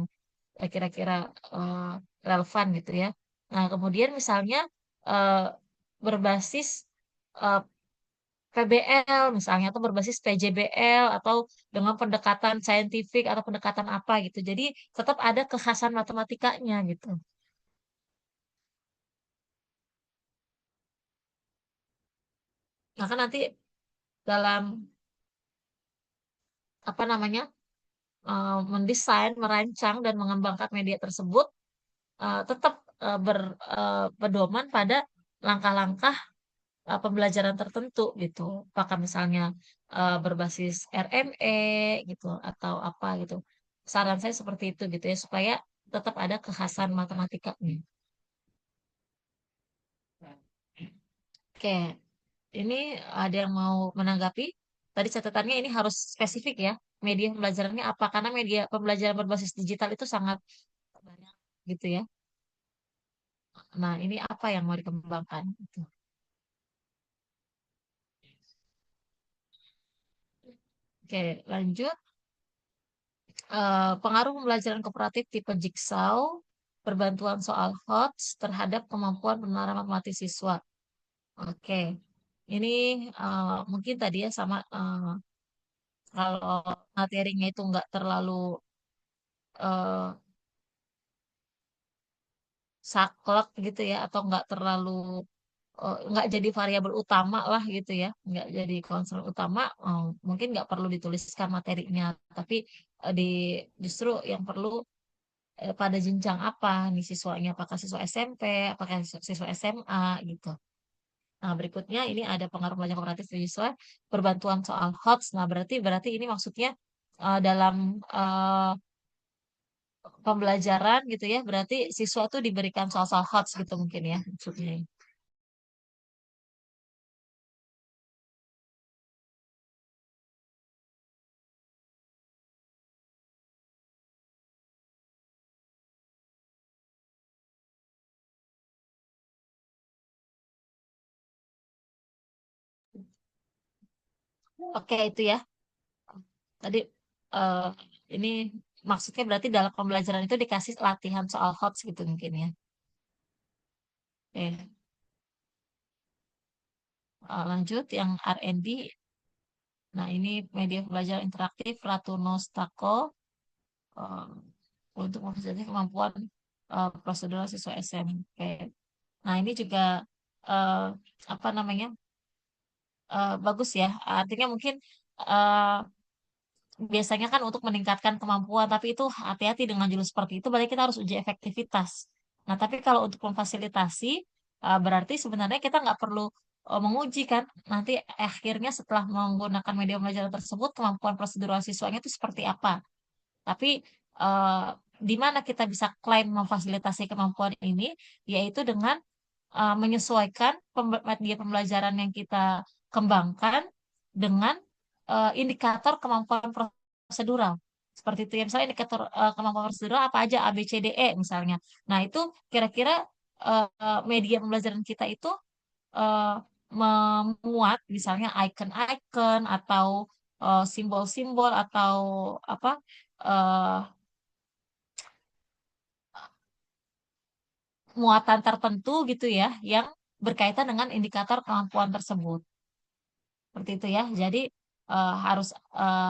kira-kira eh, relevan gitu ya. Nah, kemudian misalnya eh, berbasis eh, PBL misalnya, atau berbasis PJBL, atau dengan pendekatan saintifik atau pendekatan apa gitu. Jadi tetap ada kekhasan matematikanya gitu. Maka nanti dalam apa namanya mendesain, merancang dan mengembangkan media tersebut tetap berpedoman pada langkah-langkah pembelajaran tertentu gitu. Apakah misalnya berbasis RME gitu atau apa gitu. Saran saya seperti itu gitu ya, supaya tetap ada kekhasan matematikanya. Oke, ini ada yang mau menanggapi? Tadi catatannya ini harus spesifik ya. Media pembelajarannya apa? Karena media pembelajaran berbasis digital itu sangat banyak gitu ya. Nah, ini apa yang mau dikembangkan? Gitu. Oke, lanjut. Pengaruh pembelajaran kooperatif tipe Jigsaw, perbantuan soal HOTS terhadap kemampuan penerapan matematik siswa. Oke, ini mungkin tadi ya sama kalau materinya itu nggak terlalu uh, saklek gitu ya, atau nggak terlalu nggak jadi variabel utama lah gitu ya, nggak jadi concern utama, mungkin nggak perlu dituliskan materinya, tapi di justru yang perlu pada jenjang apa nih siswanya, apakah siswa SMP, apakah siswa SMA gitu. Nah, berikutnya ini ada pengaruh belajar kooperatif siswa, perbantuan soal HOTS. Nah, berarti berarti ini maksudnya dalam pembelajaran gitu ya, berarti siswa tuh diberikan soal-soal HOTS gitu mungkin ya maksudnya. Oke, itu ya. Tadi eh, ini maksudnya berarti dalam pembelajaran itu dikasih latihan soal HOTS gitu mungkin ya. Oke, lanjut yang R&D. Nah, ini media pembelajaran interaktif Ratu Nostako eh, untuk memfasilitasi kemampuan prosedural siswa SMP. Nah, ini juga eh, apa namanya bagus ya. Artinya mungkin eh, biasanya kan untuk meningkatkan kemampuan, tapi itu hati-hati dengan judul seperti itu, berarti kita harus uji efektivitas. Nah, tapi kalau untuk memfasilitasi, berarti sebenarnya kita nggak perlu menguji kan, nanti akhirnya setelah menggunakan media pembelajaran tersebut, kemampuan prosedural siswanya itu seperti apa. Tapi eh, di mana kita bisa klaim memfasilitasi kemampuan ini, yaitu dengan menyesuaikan media pembelajaran yang kita kembangkan dengan indikator kemampuan prosedural. Seperti itu ya, misalnya indikator kemampuan prosedural apa aja, A, B, C, D, E misalnya. Nah, itu kira-kira media pembelajaran kita itu eh, memuat misalnya icon-icon atau simbol-simbol atau apa eh, muatan tertentu gitu ya yang berkaitan dengan indikator kemampuan tersebut. Seperti itu ya. Jadi harus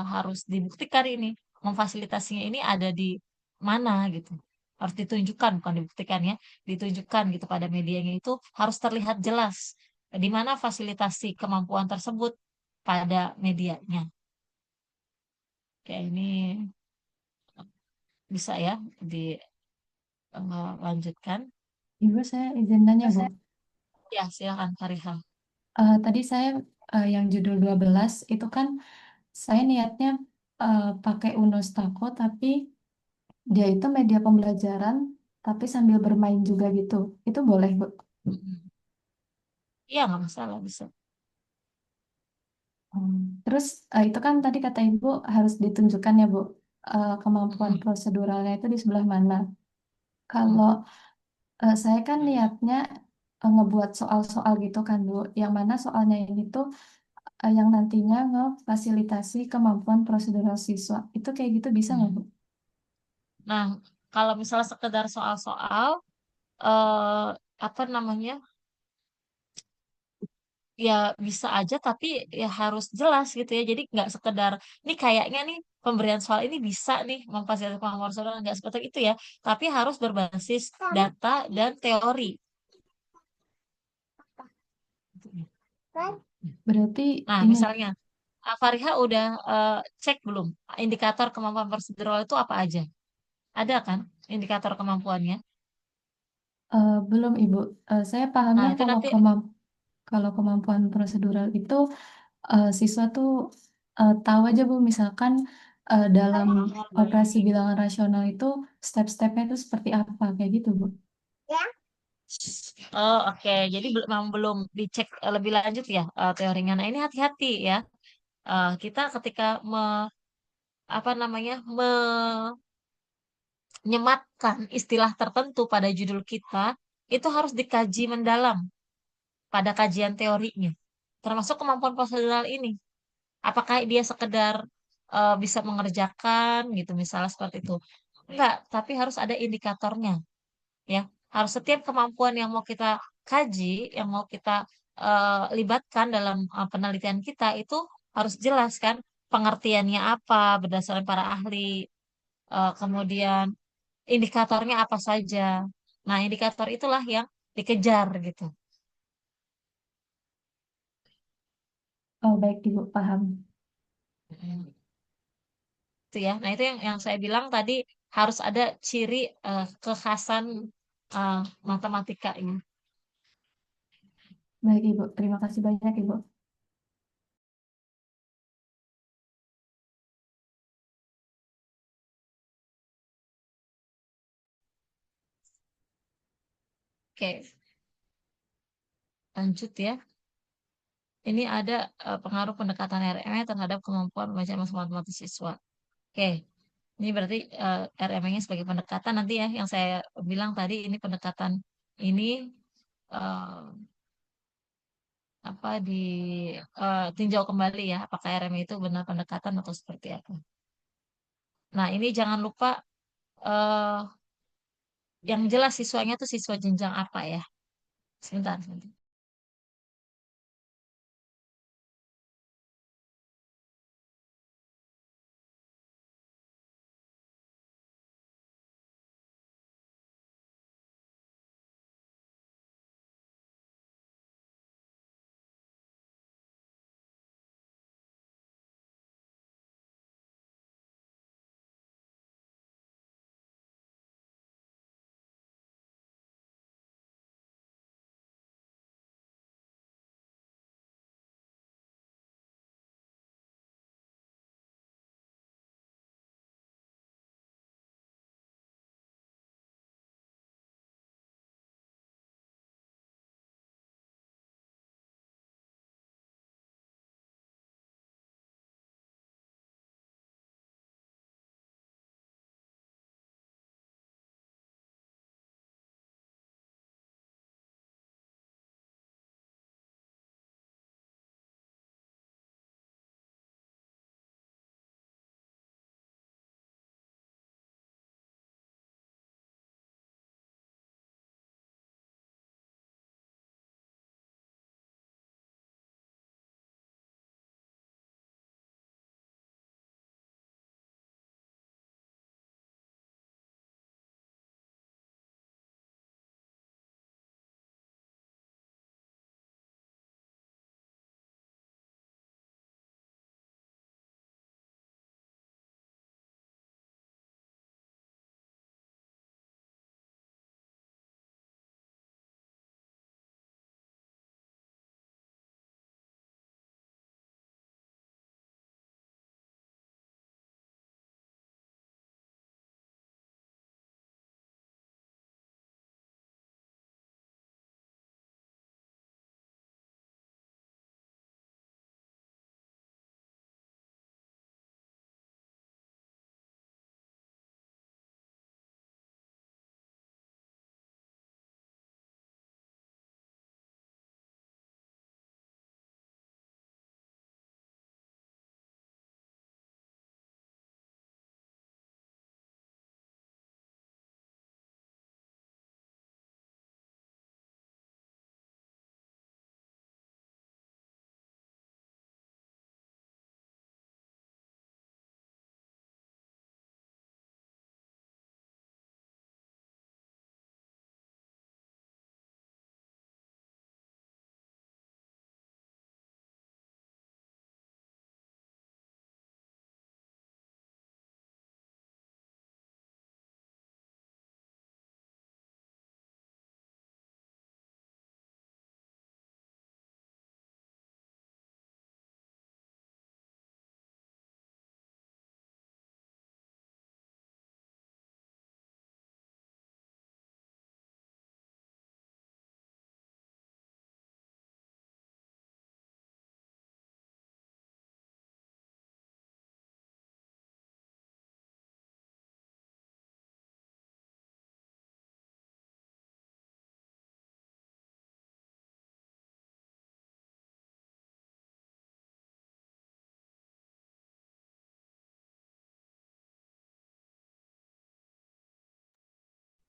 harus dibuktikan ini memfasilitasinya ini ada di mana gitu. Harus ditunjukkan bukan dibuktikan ya, ditunjukkan gitu pada medianya itu harus terlihat jelas di mana fasilitasi kemampuan tersebut pada medianya. Kayak ini bisa ya dilanjutkan. Ibu, saya izin nanya, Bu. Ya, silakan Fariha. Tadi saya yang judul 12 itu kan saya niatnya pakai Unostako, tapi dia itu media pembelajaran, tapi sambil bermain juga gitu. Itu boleh, Bu? Iya, nggak masalah bisa. Hmm. Terus itu kan tadi kata Ibu harus ditunjukkan ya, Bu, kemampuan Mm-mm. proseduralnya itu di sebelah mana. Mm-mm. Kalau saya kan niatnya ngebuat soal-soal gitu kan, Bu, yang mana soalnya ini tuh yang nantinya ngefasilitasi kemampuan prosedural siswa. Itu kayak gitu bisa nggak, Bu? Nah, kalau misalnya sekedar soal-soal, eh, apa namanya, ya bisa aja, tapi ya harus jelas gitu ya. Jadi nggak sekedar, ini kayaknya nih pemberian soal ini bisa nih memfasilitasi kemampuan saudara, nggak seperti itu ya. Tapi harus berbasis data dan teori. Berarti Nah, ini misalnya, Fariha udah cek belum indikator kemampuan prosedural itu apa aja? Ada kan indikator kemampuannya? belum, Ibu. Saya Nah, pahamnya itu nanti kalau kemampuan prosedural itu siswa tuh tahu aja, Bu, misalkan dalam operasi bilangan rasional itu step-stepnya itu seperti apa kayak gitu, Bu. oh, oke. Jadi memang belum dicek lebih lanjut ya teorinya. Nah, ini hati-hati ya. Kita ketika apa namanya menyematkan istilah tertentu pada judul kita, itu harus dikaji mendalam pada kajian teorinya. Termasuk kemampuan prosedural ini. Apakah dia sekedar bisa mengerjakan gitu, misalnya seperti itu. Enggak, tapi harus ada indikatornya ya. Harus setiap kemampuan yang mau kita kaji, yang mau kita libatkan dalam penelitian kita itu harus jelas kan pengertiannya apa berdasarkan para ahli, kemudian indikatornya apa saja. Nah, indikator itulah yang dikejar gitu. Oh, baik, Ibu, paham. Mm. Itu ya. Nah, itu yang saya bilang tadi harus ada ciri kekhasan eh, matematika ini. Baik, Ibu. Terima kasih banyak, Ibu. Oke, lanjut ya. Ini ada pengaruh pendekatan RME terhadap kemampuan membaca matematis siswa. Oke, ini berarti RME-nya sebagai pendekatan nanti ya, yang saya bilang tadi ini pendekatan ini eh, apa tinjau kembali ya, apakah RME itu benar pendekatan atau seperti apa. Nah, ini jangan lupa eh, yang jelas siswanya tuh siswa jenjang apa ya. Sebentar, sebentar.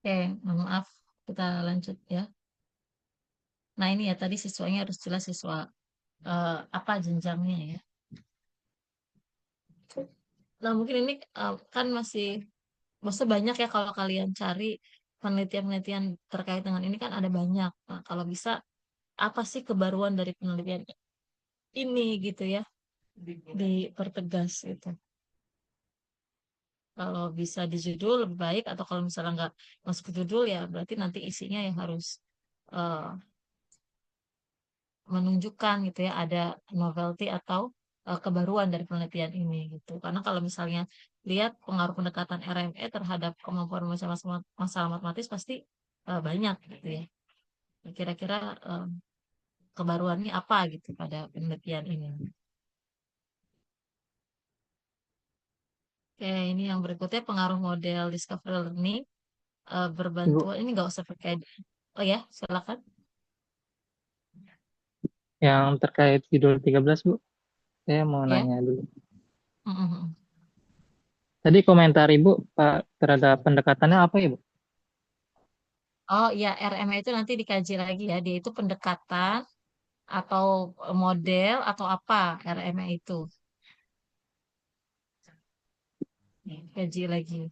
Oke, mohon maaf, kita lanjut ya. Nah ini ya tadi siswanya harus jelas siswa apa jenjangnya ya. Nah mungkin ini kan masih, maksudnya banyak ya kalau kalian cari penelitian-penelitian terkait dengan ini kan ada banyak. Nah kalau bisa apa sih kebaruan dari penelitian ini gitu ya, dipertegas gitu. Kalau bisa di judul lebih baik, atau kalau misalnya nggak masuk ke judul ya berarti nanti isinya yang harus eh, menunjukkan gitu ya ada novelty atau kebaruan dari penelitian ini gitu. Karena kalau misalnya lihat pengaruh pendekatan RME terhadap kemampuan membaca masalah matematis pasti banyak gitu ya. Kira-kira kebaruannya apa gitu pada penelitian ini. Oke, ini yang berikutnya pengaruh model discovery learning Ibu, berbantuan. Ini nggak usah pakai. Oh ya, silakan. yang terkait judul 13, Bu, saya mau Ya. nanya dulu. Mm-mm. Tadi komentar Ibu, Pak, terhadap pendekatannya apa ya, Bu? Oh ya, RMA itu nanti dikaji lagi ya. Dia itu pendekatan atau model atau apa RMA itu. Kaji lagi.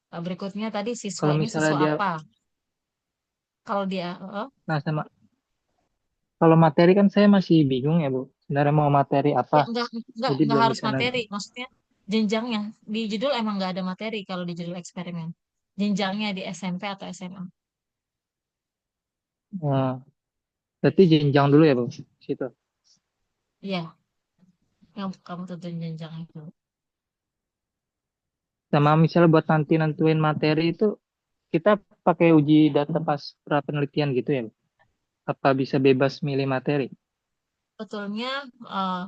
Berikutnya tadi siswa Kalau ini misalnya siswa dia, apa? Kalau dia, nah sama, kalau materi kan saya masih bingung ya, Bu. Sebenarnya mau materi apa? ya Jadi enggak belum harus bisa materi. Maksudnya jenjangnya. Di judul emang nggak ada materi kalau di judul eksperimen. Jenjangnya di SMP atau SMA. Nah, berarti jenjang dulu ya, Bu, situ. Iya, yang kamu tentuin jenjangnya itu. Sama misalnya buat nanti nentuin materi itu, kita pakai uji data pas pra penelitian gitu ya, Bu? Apa bisa bebas milih materi? Betulnya eh,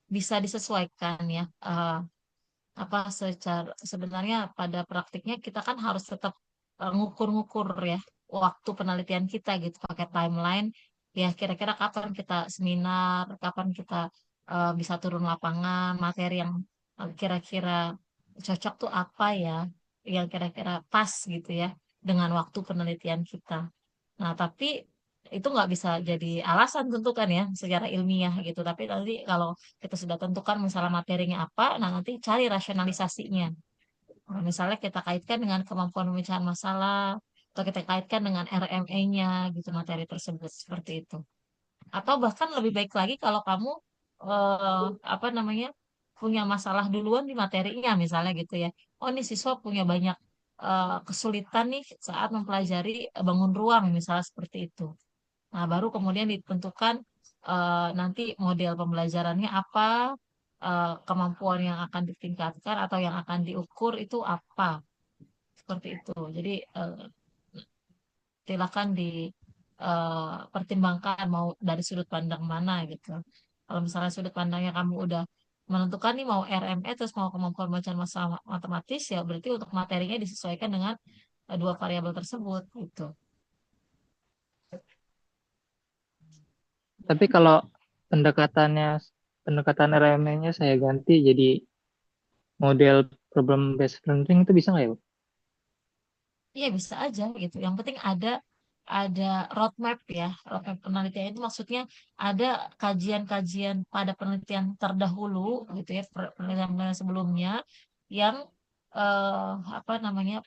bisa disesuaikan ya. Apa secara sebenarnya pada praktiknya kita kan harus tetap ngukur-ngukur ya waktu penelitian kita gitu pakai timeline ya, kira-kira kapan kita seminar, kapan kita bisa turun lapangan, materi yang kira-kira cocok tuh apa ya, yang kira-kira pas gitu ya dengan waktu penelitian kita. Nah, tapi itu nggak bisa jadi alasan tentu kan ya secara ilmiah gitu. Tapi nanti kalau kita sudah tentukan misalnya materinya apa, nah nanti cari rasionalisasinya. Nah, misalnya kita kaitkan dengan kemampuan pemecahan masalah, atau kita kaitkan dengan RMA-nya gitu materi tersebut seperti itu. Atau bahkan lebih baik lagi kalau kamu apa namanya punya masalah duluan di materinya misalnya gitu ya. Oh ini siswa punya banyak kesulitan nih saat mempelajari bangun ruang misalnya seperti itu. Nah, baru kemudian ditentukan nanti model pembelajarannya apa, kemampuan yang akan ditingkatkan atau yang akan diukur itu apa, seperti itu. Jadi silakan dipertimbangkan mau dari sudut pandang mana gitu. Kalau misalnya sudut pandangnya kamu udah menentukan nih mau RME terus mau kemampuan bacaan masalah matematis ya berarti untuk materinya disesuaikan dengan dua variabel tersebut gitu. Tapi kalau pendekatannya, pendekatan RMA-nya saya ganti jadi model problem based learning itu bisa nggak ya, Bu? Iya bisa aja gitu. Yang penting ada roadmap ya. Roadmap penelitian itu maksudnya ada kajian-kajian pada penelitian terdahulu gitu ya, penelitian-penelitian sebelumnya yang eh, apa namanya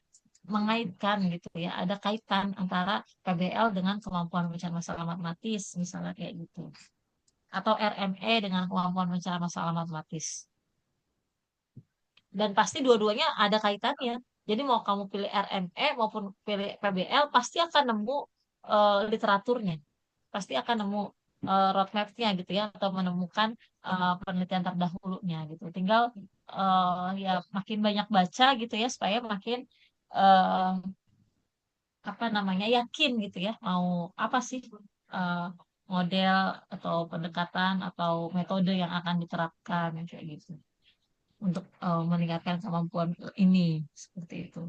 mengaitkan gitu ya. Ada kaitan antara PBL dengan kemampuan pencarian masalah matematis misalnya kayak gitu. Atau RME dengan kemampuan pencarian masalah matematis. Dan pasti dua-duanya ada kaitannya. Jadi mau kamu pilih RME maupun pilih PBL pasti akan nemu literaturnya, pasti akan nemu roadmap-nya gitu ya, atau menemukan penelitian terdahulunya gitu. Tinggal ya makin banyak baca gitu ya supaya makin eh, apa namanya yakin gitu ya mau apa sih eh, model atau pendekatan atau metode yang akan diterapkan kayak gitu untuk meningkatkan kemampuan ini seperti itu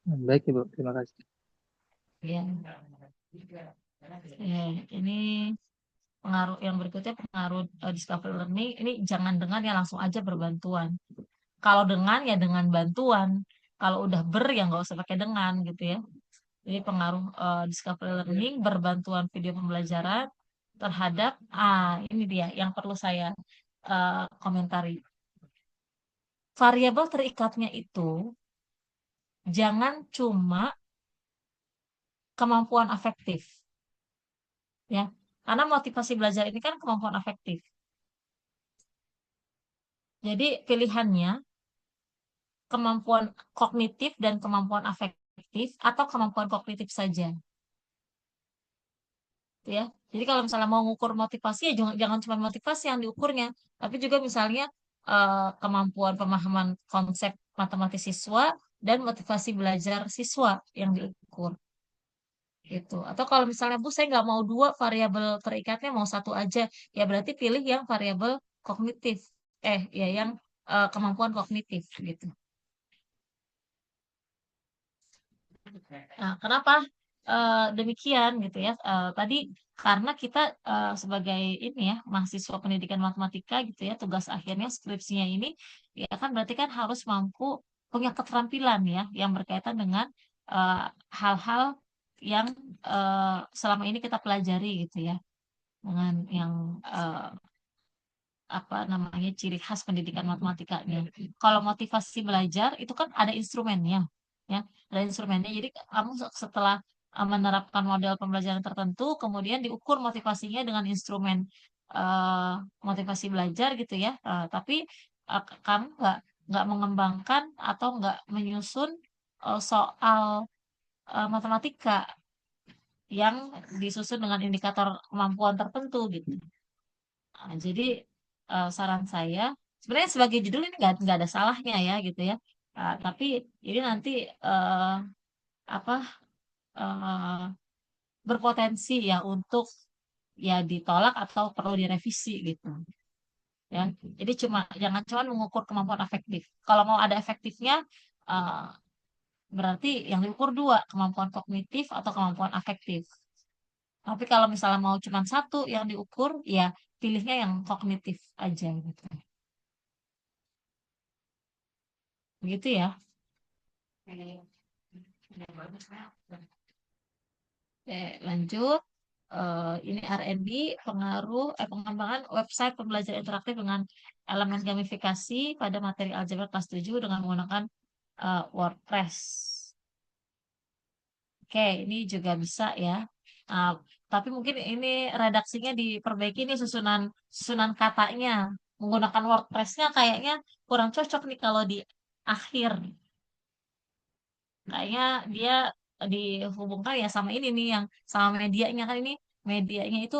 Baik, Ibu. Terima kasih. ya. Ini pengaruh yang berikutnya pengaruh discovery learning ini jangan dengan ya langsung aja berbantuan. Kalau dengan ya dengan bantuan Kalau udah ya nggak usah pakai dengan gitu ya. Jadi pengaruh discovery learning berbantuan video pembelajaran terhadap ini dia yang perlu saya komentari. Variabel terikatnya itu jangan cuma kemampuan afektif ya. Karena motivasi belajar ini kan kemampuan afektif. Jadi pilihannya kemampuan kognitif dan kemampuan afektif atau kemampuan kognitif saja. Ya. Jadi kalau misalnya mau mengukur motivasi ya jangan cuma motivasi yang diukurnya, tapi juga misalnya kemampuan pemahaman konsep matematis siswa dan motivasi belajar siswa yang diukur gitu. Atau kalau misalnya Bu saya nggak mau dua variabel terikatnya mau satu aja, ya berarti pilih yang variabel kognitif, ya yang kemampuan kognitif gitu. Nah, kenapa demikian gitu ya? Tadi karena kita sebagai ini ya mahasiswa pendidikan matematika gitu ya, tugas akhirnya skripsinya ini ya kan berarti kan harus mampu punya keterampilan ya yang berkaitan dengan eh, hal-hal yang selama ini kita pelajari gitu ya, dengan yang apa namanya ciri khas pendidikan matematikanya. Kalau motivasi belajar itu kan ada instrumennya, ya, ada instrumennya. Jadi kamu setelah menerapkan model pembelajaran tertentu, kemudian diukur motivasinya dengan instrumen eh, motivasi belajar gitu ya. Tapi kamu nggak mengembangkan atau nggak menyusun soal matematika yang disusun dengan indikator kemampuan tertentu gitu. Jadi saran saya sebenarnya sebagai judul ini nggak ada salahnya ya gitu ya. Tapi ini nanti apa eh, berpotensi ya untuk ya ditolak atau perlu direvisi gitu ya. Jadi jangan cuma mengukur kemampuan afektif. Kalau mau ada efektifnya eh, berarti yang diukur dua, kemampuan kognitif atau kemampuan afektif. Tapi kalau misalnya mau cuma satu yang diukur, ya pilihnya yang kognitif aja gitu. Begitu ya. Oke, lanjut. Ini R&D pengembangan website pembelajaran interaktif dengan elemen gamifikasi pada materi aljabar kelas 7 dengan menggunakan WordPress. Oke, ini juga bisa ya. Uh, tapi mungkin ini redaksinya diperbaiki nih susunan katanya. Menggunakan WordPress-nya kayaknya kurang cocok nih kalau di akhir. Kayaknya dia dihubungkan ya sama ini nih yang sama medianya kan ini medianya itu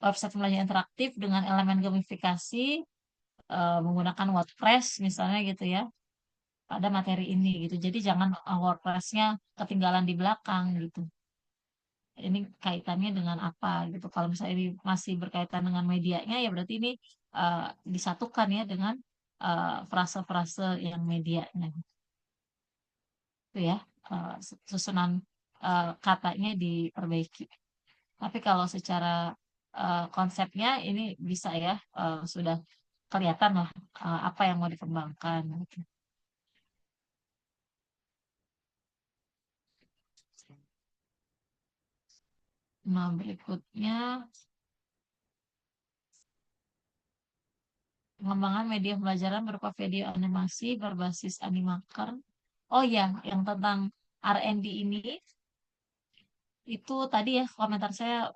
website pembelajaran interaktif dengan elemen gamifikasi menggunakan WordPress misalnya gitu ya pada materi ini gitu. Jadi jangan WordPress-nya ketinggalan di belakang gitu. Ini kaitannya dengan apa gitu. Kalau misalnya ini masih berkaitan dengan medianya ya berarti ini disatukan ya dengan frase-frase yang medianya itu ya susunan katanya diperbaiki. Tapi kalau secara konsepnya ini bisa ya sudah kelihatan lah apa yang mau dikembangkan. Gitu. Nah berikutnya pengembangan media pembelajaran berupa video animasi berbasis animaker. Oh ya, yang tentang R&D ini itu tadi ya komentar saya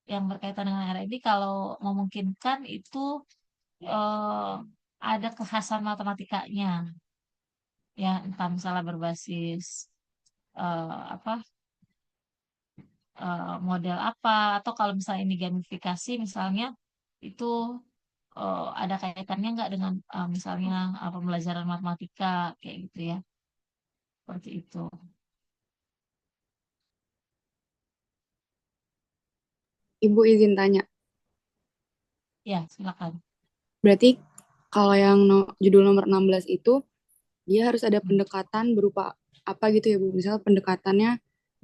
yang berkaitan dengan R&D kalau memungkinkan itu ada kekhasan matematikanya ya entah misalnya berbasis apa model apa atau kalau misalnya ini gamifikasi misalnya itu ada kaitannya nggak dengan misalnya pembelajaran matematika kayak gitu ya seperti itu Ibu izin tanya, ya silakan. berarti kalau yang judul nomor 16 itu dia harus ada pendekatan berupa apa gitu ya Bu? Misalnya pendekatannya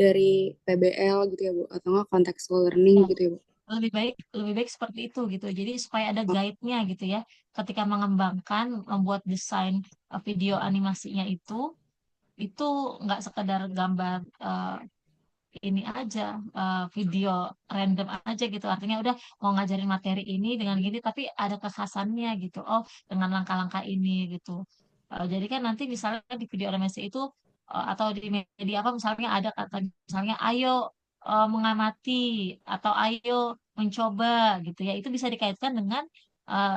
dari PBL gitu ya Bu, atau enggak contextual learning Ya, gitu ya Bu? lebih baik seperti itu gitu. Jadi supaya ada guide-nya gitu ya. Ketika mengembangkan, membuat desain video animasinya itu nggak sekedar gambar ini aja, video random aja gitu. Artinya udah mau ngajarin materi ini dengan gini, tapi ada kekhasannya gitu. Oh, dengan langkah-langkah ini gitu. Jadi kan nanti misalnya di video animasi itu atau di media apa misalnya ada kata misalnya ayo mengamati atau ayo mencoba gitu ya. Itu bisa dikaitkan dengan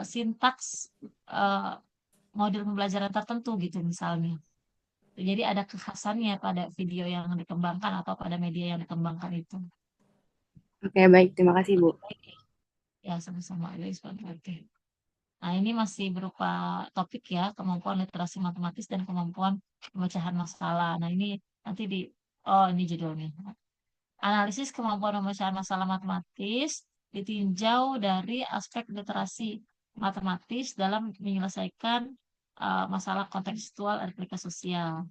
sintaks eh, model pembelajaran tertentu gitu misalnya. Jadi ada kekhasannya pada video yang dikembangkan atau pada media yang dikembangkan itu. Oke, baik. Terima kasih, Bu. Ya, sama-sama. Oke. Nah, ini masih berupa topik ya, kemampuan literasi matematis dan kemampuan pemecahan masalah. Nah, ini nanti ini judulnya. Analisis kemampuan pemecahan masalah matematis ditinjau dari aspek literasi matematis dalam menyelesaikan masalah kontekstual aplikasi sosial.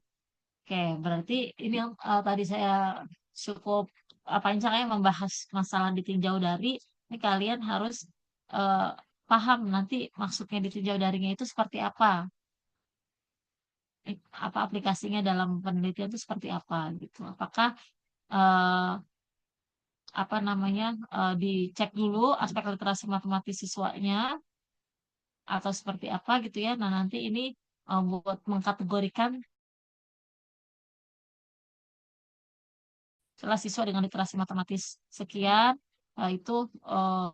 Oke, berarti ini yang tadi saya cukup panjang ya membahas masalah ditinjau dari. Ini kalian harus eh, paham nanti maksudnya ditinjau darinya itu seperti apa, apa aplikasinya dalam penelitian itu seperti apa gitu. Apakah eh, apa namanya dicek dulu aspek literasi matematis siswanya atau seperti apa gitu ya. Nah nanti ini buat mengkategorikan setelah siswa dengan literasi matematis sekian, itu eh,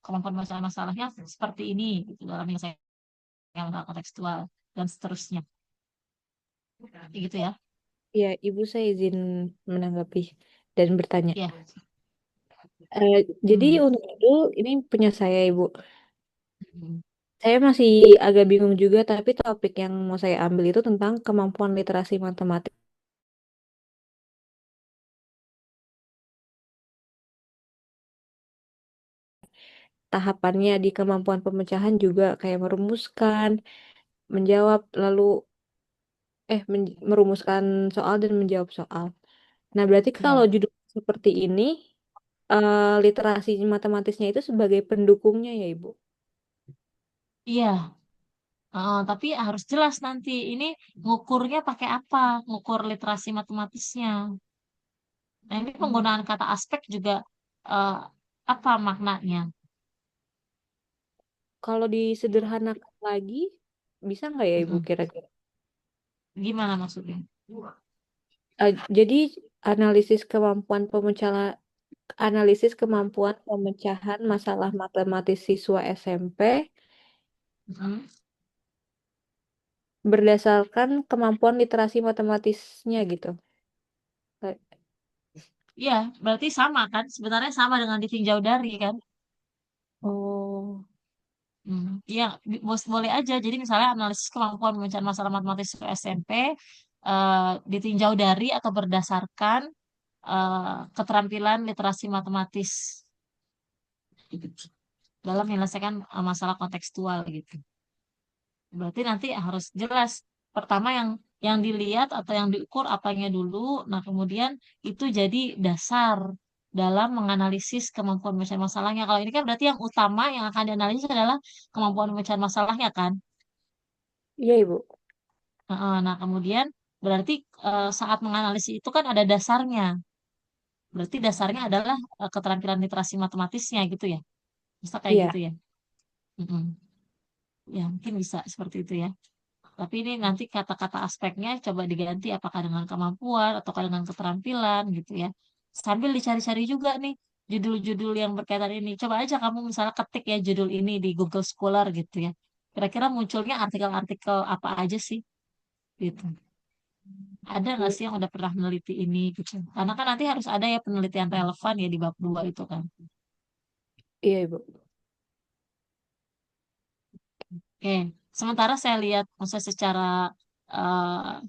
kemampuan memecahkan masalahnya seperti ini gitu, dalam menyelesaikan masalah kontekstual dan seterusnya. Gitu ya. Ya, Ibu saya izin menanggapi dan bertanya. Ya. Jadi untuk itu ini punya saya, Ibu. Hmm. Saya masih agak bingung juga, tapi topik yang mau saya ambil itu tentang kemampuan literasi matematik. Tahapannya di kemampuan pemecahan juga kayak merumuskan, menjawab, lalu merumuskan soal dan menjawab soal. Nah, berarti kalau judul seperti ini, literasi matematisnya itu sebagai pendukungnya ya, Ibu? Iya. Tapi harus jelas nanti ini ngukurnya pakai apa, ngukur literasi matematisnya. Nah, ini penggunaan kata aspek juga eh, apa maknanya? Kalau disederhanakan lagi, bisa nggak ya Ibu kira-kira? Gimana maksudnya? Jadi analisis kemampuan pemecahan masalah matematis siswa SMP berdasarkan kemampuan literasi matematisnya gitu. Iya, berarti sama kan? Sebenarnya sama dengan ditinjau dari kan? Oh. Iya, boleh aja. Jadi misalnya analisis kemampuan pemecahan masalah matematis siswa SMP ditinjau dari atau berdasarkan keterampilan literasi matematis dalam menyelesaikan masalah kontekstual gitu. Berarti nanti harus jelas. Pertama yang dilihat atau yang diukur apanya dulu. Nah, kemudian itu jadi dasar dalam menganalisis kemampuan pemecahan masalahnya. Kalau ini kan berarti yang utama yang akan dianalisis adalah kemampuan pemecahan masalahnya kan. Iya, Ibu. Nah, kemudian berarti saat menganalisis itu kan ada dasarnya. Berarti dasarnya adalah keterampilan literasi matematisnya gitu ya. Bisa kayak Iya. gitu ya. Mm-mm. Ya, mungkin bisa seperti itu ya. Tapi ini nanti kata-kata aspeknya coba diganti apakah dengan kemampuan atau dengan keterampilan gitu ya. Sambil dicari-cari juga nih judul-judul yang berkaitan ini. Coba aja kamu misalnya ketik ya judul ini di Google Scholar gitu ya. Kira-kira munculnya artikel-artikel apa aja sih gitu. Ada nggak sih yang udah pernah meneliti ini gitu. Karena kan nanti harus ada ya penelitian relevan ya di bab 2 itu kan. Iya, Ibu. Oke, sementara saya lihat maksudnya secara eh,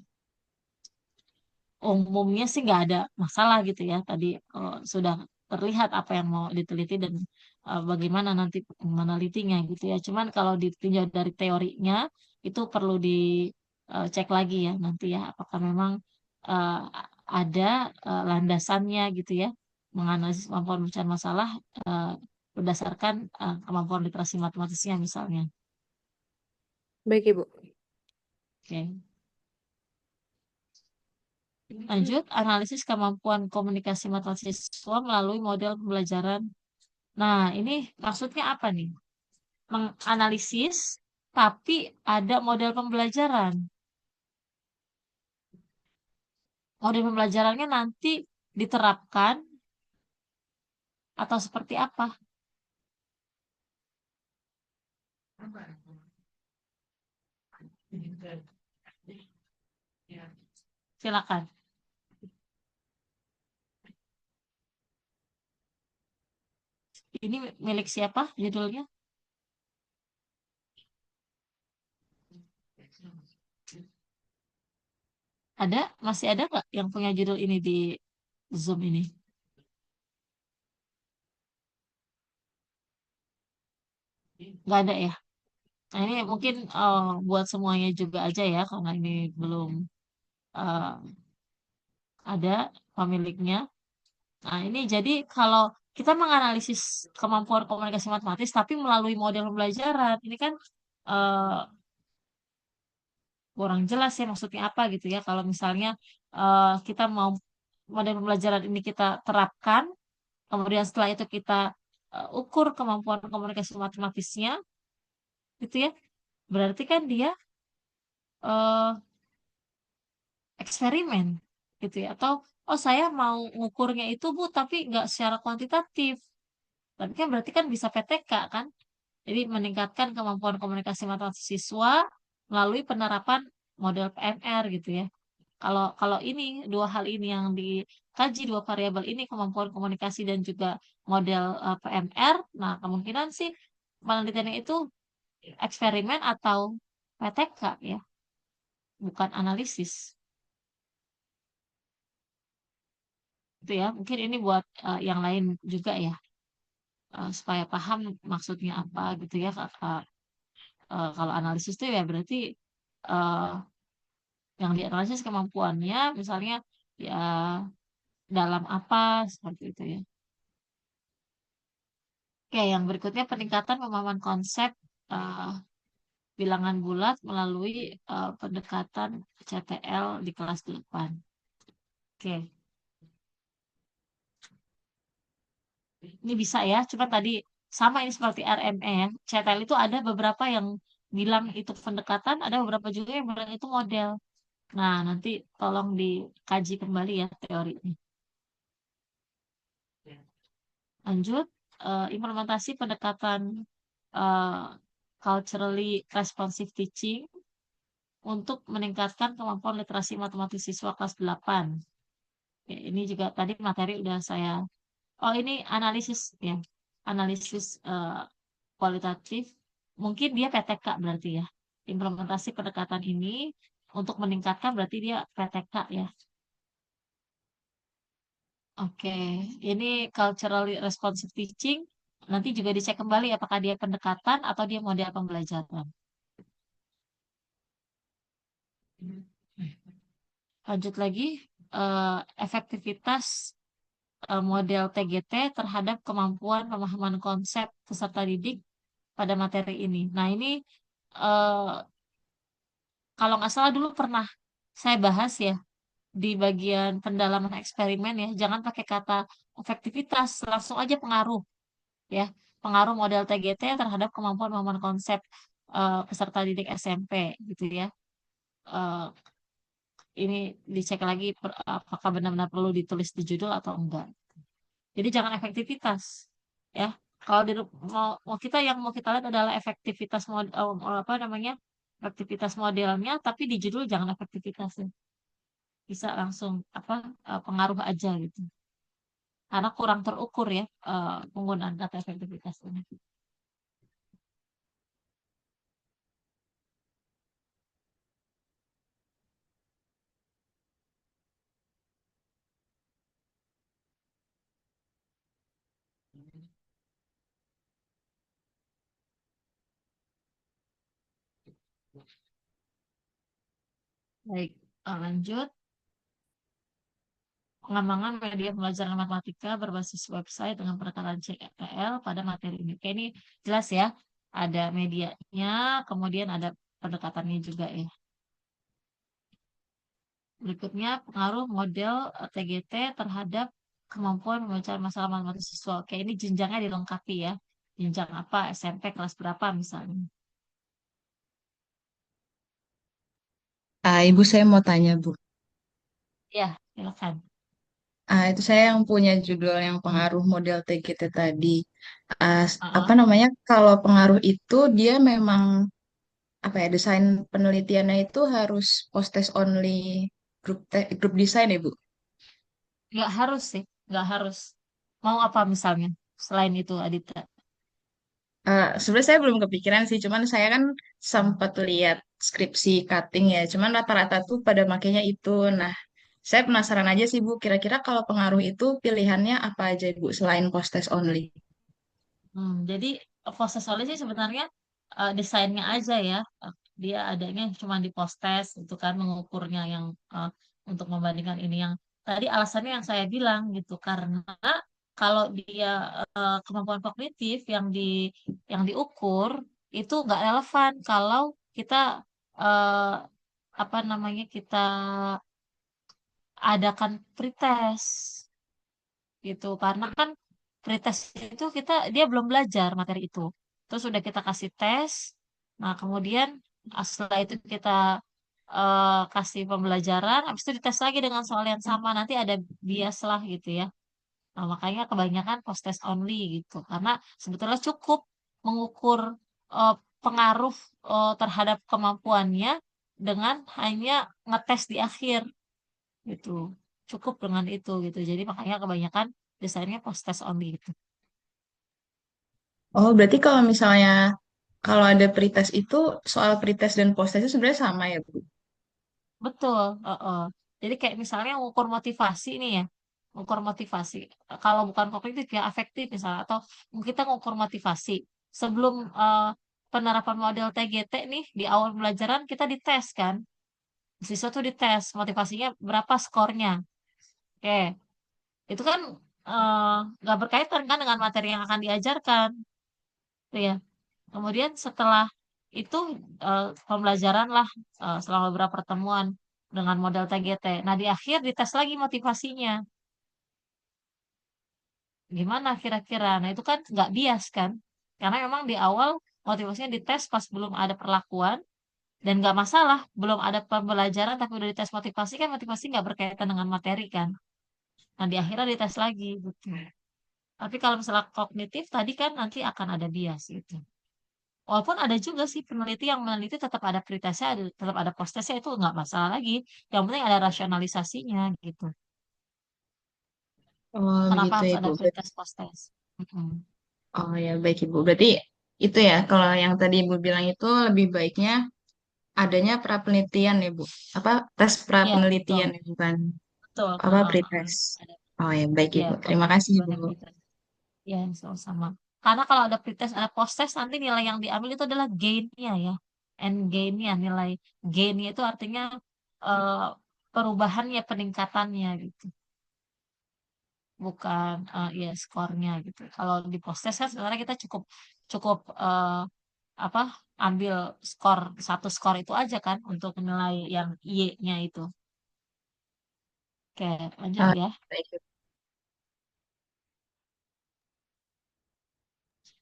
umumnya sih nggak ada masalah gitu ya. Tadi sudah terlihat apa yang mau diteliti dan bagaimana nanti menelitinya gitu ya. Cuman kalau ditinjau dari teorinya itu perlu dicek lagi ya nanti ya apakah memang eh, ada landasannya gitu ya. menganalisis kemampuan pemecahan masalah eh, berdasarkan kemampuan literasi matematisnya misalnya. Baik, Ibu. Oke. Lanjut, analisis kemampuan komunikasi matematis siswa melalui model pembelajaran. Nah, ini maksudnya apa nih? Menganalisis, tapi ada model pembelajaran. Model pembelajarannya nanti diterapkan atau seperti apa? Silakan. Ini milik siapa judulnya? Ada? Masih ada nggak yang punya judul ini di Zoom ini? Nggak ada ya? Nah, ini mungkin buat semuanya juga aja ya, karena ini belum eh, ada pemiliknya. Nah, ini jadi kalau kita menganalisis kemampuan komunikasi matematis, tapi melalui model pembelajaran, ini kan eh, kurang jelas ya maksudnya apa gitu ya. Kalau misalnya kita mau model pembelajaran ini kita terapkan, kemudian setelah itu kita ukur kemampuan komunikasi matematisnya, gitu ya. Berarti kan dia eh, eksperimen, gitu ya. Atau, oh saya mau ngukurnya itu Bu, tapi nggak secara kuantitatif. Tapi kan berarti kan bisa PTK kan? Jadi meningkatkan kemampuan komunikasi matematis siswa melalui penerapan model PMR gitu ya. Kalau kalau ini dua hal ini yang dikaji, dua variabel ini, kemampuan komunikasi dan juga model PMR, nah kemungkinan sih penelitiannya itu eksperimen atau PTK ya, bukan analisis. Itu ya, mungkin ini buat yang lain juga ya, supaya paham maksudnya apa gitu ya. Kalau analisis itu ya berarti eh, yang dianalisis kemampuannya, misalnya ya dalam apa seperti itu ya. Oke, yang berikutnya peningkatan pemahaman konsep eh, bilangan bulat melalui pendekatan CTL di kelas 8. Oke, ini bisa ya, cuma tadi sama ini seperti RME ya. CTL itu ada beberapa yang bilang itu pendekatan, ada beberapa juga yang bilang itu model. Nah, nanti tolong dikaji kembali ya teorinya. Lanjut, implementasi pendekatan eh, culturally responsive teaching untuk meningkatkan kemampuan literasi matematis siswa kelas 8. Ya, ini juga tadi materi udah saya. Oh, ini analisis ya. Analisis kualitatif. Mungkin dia PTK berarti ya. Implementasi pendekatan ini untuk meningkatkan berarti dia PTK ya. Oke, ini culturally responsive teaching. Nanti juga dicek kembali apakah dia pendekatan atau dia model pembelajaran. Lanjut lagi, efektivitas model TGT terhadap kemampuan pemahaman konsep peserta didik pada materi ini. Nah, ini eh, kalau nggak salah dulu pernah saya bahas ya di bagian pendalaman eksperimen ya. Jangan pakai kata efektivitas, langsung aja pengaruh ya. Pengaruh model TGT terhadap kemampuan pemahaman konsep peserta didik SMP gitu ya. Eh, ini dicek lagi apakah benar-benar perlu ditulis di judul atau enggak. Jadi jangan efektivitas ya. Kalau mau kita yang mau kita lihat adalah efektivitas apa namanya? Efektivitas modelnya, tapi di judul jangan efektivitasnya. Bisa langsung apa pengaruh aja gitu. Karena kurang terukur ya penggunaan kata efektivitas ini. Baik, lanjut. pengembangan media pembelajaran matematika berbasis website dengan penekanan CPL pada materi ini. Oke, ini jelas ya. Ada medianya, kemudian ada pendekatannya juga ya. Berikutnya, pengaruh model TGT terhadap kemampuan membaca masalah matematika siswa. Oke, ini jenjangnya dilengkapi ya. Jenjang apa, SMP kelas berapa misalnya. Ibu saya mau tanya, Bu. Ya, silakan. Itu saya yang punya judul yang pengaruh model TGT tadi. Apa Uh-uh. namanya? Kalau pengaruh itu dia memang apa ya? Desain penelitiannya itu harus post-test only grup desain ya, Bu? Nggak harus sih, nggak harus. Mau apa misalnya? Selain itu, Adita. Sebenarnya saya belum kepikiran sih, cuman saya kan sempat lihat skripsi cutting ya, cuman rata-rata tuh pada makainya itu. Nah, saya penasaran aja sih Bu, kira-kira kalau pengaruh itu pilihannya apa aja Bu selain post-test only? Jadi proses solid sih sebenarnya desainnya aja ya. Dia adanya cuma di post-test itu kan mengukurnya yang untuk membandingkan ini yang tadi alasannya yang saya bilang gitu karena kalau dia kemampuan kognitif yang diukur itu nggak relevan kalau kita eh, apa namanya kita adakan pretest gitu karena kan pretest itu dia belum belajar materi itu terus udah kita kasih tes nah kemudian setelah itu kita kasih pembelajaran habis itu dites lagi dengan soal yang sama nanti ada bias lah gitu ya nah, makanya kebanyakan post test only gitu karena sebetulnya cukup mengukur eh, pengaruh terhadap kemampuannya dengan hanya ngetes di akhir gitu cukup dengan itu gitu jadi makanya kebanyakan desainnya post test only gitu Oh, berarti kalau misalnya kalau ada pretest itu soal pretest dan post-test itu sebenarnya sama ya Bu? betul jadi kayak misalnya ukur motivasi nih ya ukur motivasi kalau bukan kognitif ya afektif misalnya atau kita ngukur motivasi sebelum penerapan model TGT nih di awal pembelajaran kita dites kan siswa tuh dites motivasinya berapa skornya oke itu kan eh, nggak berkaitan kan dengan materi yang akan diajarkan tuh ya. Kemudian setelah itu pembelajaran lah selama beberapa pertemuan dengan model TGT. Nah, di akhir dites lagi motivasinya. Gimana kira-kira? Nah, itu kan nggak bias kan? Karena memang di awal motivasinya dites pas belum ada perlakuan dan nggak masalah, belum ada pembelajaran tapi udah dites motivasi kan motivasi nggak berkaitan dengan materi kan. Nah, di akhirnya dites lagi gitu. Tapi kalau misalnya kognitif tadi kan nanti akan ada bias gitu. Walaupun ada juga sih peneliti yang meneliti tetap ada pretestnya, tetap ada postesnya itu nggak masalah lagi. Yang penting ada rasionalisasinya gitu. Oh, Kenapa begitu harus ya ada Bu. pretest postes? Mm-mm. Oh ya, baik Ibu. Berarti itu ya, kalau yang tadi Ibu bilang itu lebih baiknya adanya pra penelitian ya Bu. Apa tes pra Iya betul, penelitian ya, bukan betul. apa pretest. Ada, Oh ya, baik ya Ibu. Terima kognitif kasih juga Ibu. ada pretest. Ya sama-sama. Karena kalau ada pretest, ada postes nanti nilai yang diambil itu adalah gain-nya ya. And gain-nya nilai gain-nya itu artinya eh, perubahannya, peningkatannya gitu. Bukan ya skornya gitu. Kalau di postes kan sebenarnya kita cukup cukup apa ambil skor satu skor itu aja kan untuk nilai yang Y-nya itu. Oke, lanjut Ah, ya. baik Ibu.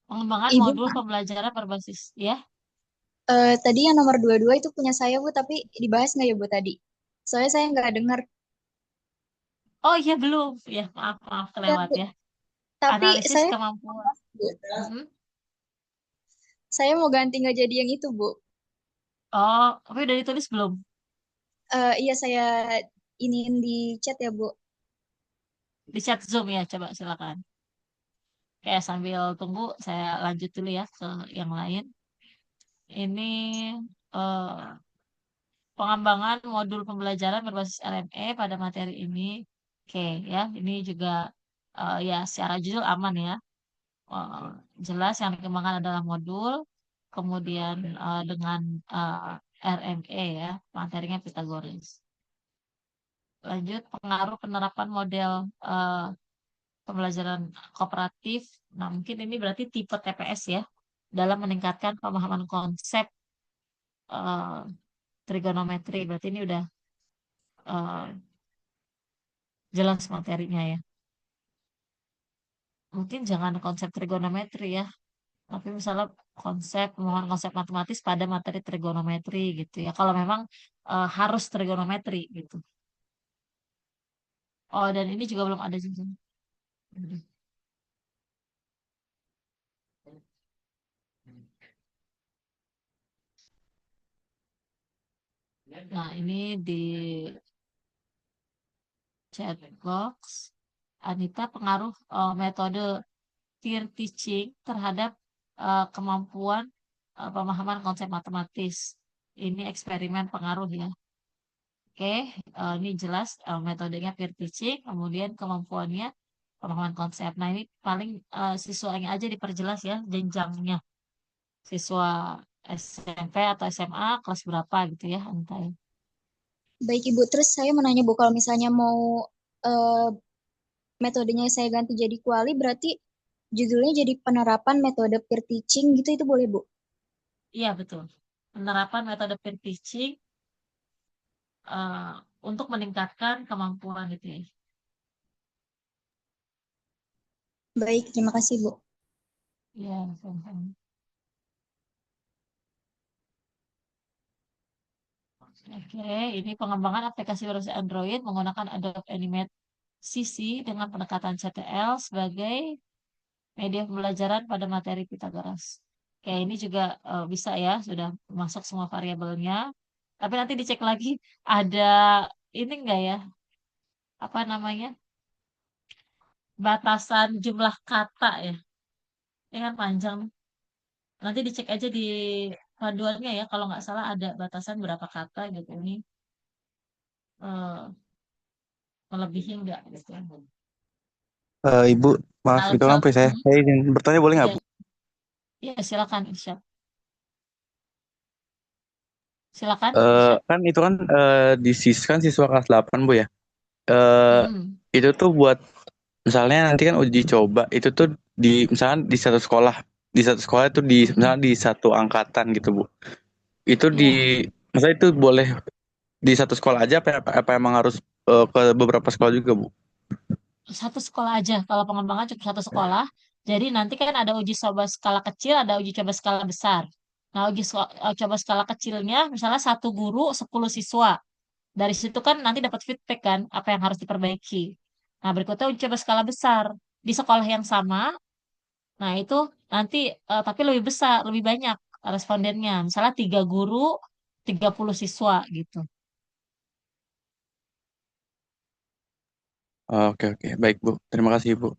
Pengembangan Ibu, modul pembelajaran berbasis ya. tadi yang nomor 22 itu punya saya, Bu, tapi dibahas nggak ya, Bu, tadi? Soalnya saya nggak dengar. Oh iya belum. Ya, maaf maaf Ya, kelewat Bu. ya. Tapi Analisis saya, kemampuan. Bu, Mhm. saya mau ganti nggak jadi yang itu, Bu. Oh, tapi udah ditulis belum? Iya, saya iniin di chat ya, Bu. Di chat Zoom ya, coba silakan. Oke, sambil tunggu saya lanjut dulu ya ke yang lain. Ini eh, pengembangan modul pembelajaran berbasis LME pada materi ini. Oke, ya, ini juga ya secara judul aman ya. Eh, Jelas yang dikembangkan adalah modul, kemudian dengan RME ya, materinya Pitagoras. Lanjut, pengaruh penerapan model pembelajaran kooperatif. Nah, mungkin ini berarti tipe TPS ya, dalam meningkatkan pemahaman konsep eh, trigonometri. Berarti ini udah eh, jelas materinya ya. Mungkin jangan konsep trigonometri ya, tapi misalnya pemahaman konsep matematis pada materi trigonometri gitu ya. Kalau memang harus trigonometri gitu. Oh, dan ini juga belum ada juga. Nah, ini di chat box. Anita, pengaruh metode peer teaching terhadap kemampuan pemahaman konsep matematis. Ini eksperimen pengaruh ya. Oke, ini jelas metodenya peer teaching, kemudian kemampuannya pemahaman konsep. Nah, ini paling siswanya aja diperjelas ya, jenjangnya. Siswa SMP atau SMA kelas berapa gitu ya, Anita ya. Baik Ibu, terus saya mau nanya Bu, kalau misalnya mau eh, metodenya saya ganti jadi kuali, berarti judulnya jadi penerapan metode peer teaching gitu, itu boleh Bu? Iya, betul. Penerapan metode peer teaching eh, untuk meningkatkan kemampuan gitu ya. Baik, terima kasih Bu. Iya, sama-sama. Oke, ini pengembangan aplikasi berbasis Android menggunakan Adobe Animate CC dengan pendekatan CTL sebagai media pembelajaran pada materi Pythagoras. Oke, ini juga bisa ya, sudah masuk semua variabelnya. Tapi nanti dicek lagi ada ini enggak ya, apa namanya, batasan jumlah kata ya. Ini kan panjang. Nanti dicek aja di panduannya ya, kalau nggak salah ada batasan berapa kata gitu. Ini eh, melebihi enggak gitu. Ibu, maaf Nah, itu kan saya. hmm, Saya izin bertanya boleh nggak ya, Bu? ya silakan Irsyad. Silakan Irsyad. Kan itu kan disiskan siswa kelas 8 Bu ya. Eh Mm-mm. itu tuh buat misalnya nanti kan uji coba itu tuh di misalnya di satu sekolah itu di misalnya di satu angkatan gitu Bu. Itu Ya, misalnya itu boleh di satu sekolah aja apa emang harus ke beberapa sekolah juga Bu? satu sekolah aja. Kalau pengembangan cukup satu sekolah. Jadi nanti kan ada uji coba skala kecil, ada uji coba skala besar. Nah, coba skala kecilnya, misalnya satu guru, 10 siswa. Dari situ kan nanti dapat feedback kan, apa yang harus diperbaiki. Nah, berikutnya uji coba skala besar. Di sekolah yang sama, nah itu nanti, tapi lebih besar, lebih banyak respondennya. Misalnya 3 guru, 30 siswa gitu. Oke oke baik Bu. Terima kasih Bu.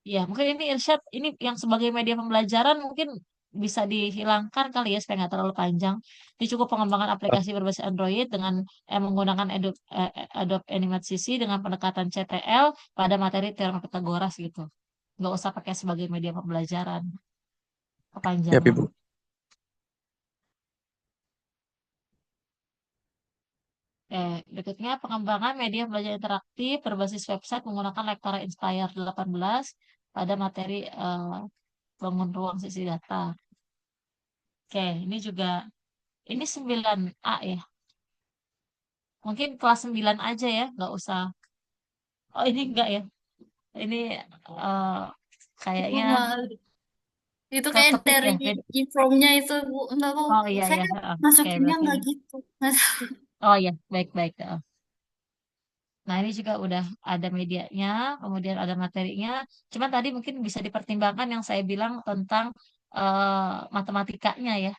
Ya, mungkin ini Irsyad, ini yang sebagai media pembelajaran mungkin bisa dihilangkan kali ya supaya nggak terlalu panjang. Ini cukup pengembangan aplikasi berbasis Android dengan menggunakan Adobe Animate CC dengan pendekatan CTL pada materi teorema Pythagoras gitu. Nggak usah pakai sebagai media pembelajaran, Ya kepanjangan. Bu. Berikutnya pengembangan media belajar interaktif berbasis website menggunakan Lektora Inspire 18 pada materi bangun ruang sisi data. Oke, ini juga ini 9A ya. Mungkin kelas 9 aja ya, nggak usah. Oh, ini enggak ya. Ini eh, Ibu kayaknya itu ke kayak ketik dari ya. informnya itu Bu, enggak Bu. Oh iya Saya iya. Heeh. Oke, masukinnya berarti. enggak gitu. Nggak tahu. Oh iya, baik-baik. Nah, ini juga udah ada medianya, kemudian ada materinya. Cuman tadi mungkin bisa dipertimbangkan yang saya bilang tentang matematikanya ya.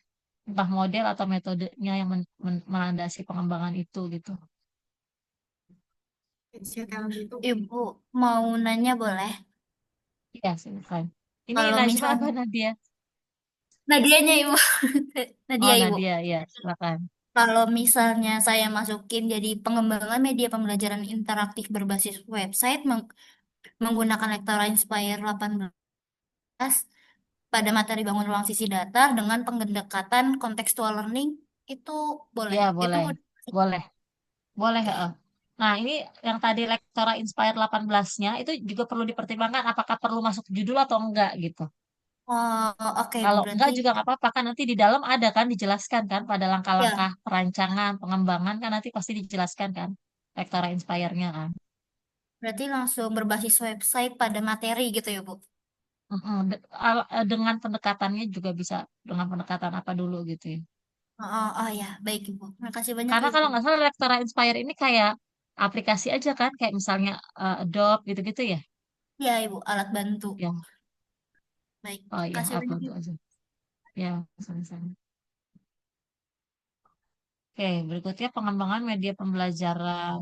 Entah model atau metodenya yang melandasi pengembangan itu gitu. Ibu mau nanya boleh? Iya, silakan. Ini Kalau Najma apa misalnya Nadia? Nadianya Ibu. Oh, Nadia Ibu. Nadia, ya, silakan. Kalau misalnya saya masukin jadi pengembangan media pembelajaran interaktif berbasis website menggunakan Lektora Inspire 18 pada materi bangun ruang sisi datar dengan pendekatan contextual learning itu boleh. Ya, Itu boleh. Boleh. Boleh, oke. heeh. Nah, ini yang tadi Lektora Inspire 18-nya itu juga perlu dipertimbangkan apakah perlu masuk judul atau enggak gitu. Oh, oke Bu, Kalau berarti enggak juga nggak apa-apa kan nanti di dalam ada kan dijelaskan kan pada ya, langkah-langkah perancangan, pengembangan kan nanti pasti dijelaskan kan Lektora Inspire-nya kan. berarti langsung berbasis website pada materi gitu ya Bu. Mm-mm. Dengan pendekatannya juga bisa dengan pendekatan apa dulu gitu ya. Oh ya, baik Ibu. Makasih banyak Karena ya kalau Ibu. nggak salah Lektora Inspire ini kayak aplikasi aja kan, kayak misalnya Adobe gitu-gitu ya. Ya Ibu, alat bantu. Ya, Baik, oh ya, makasih banyak upload Ibu. aja. Ya, sama-sama. Oke, berikutnya pengembangan media pembelajaran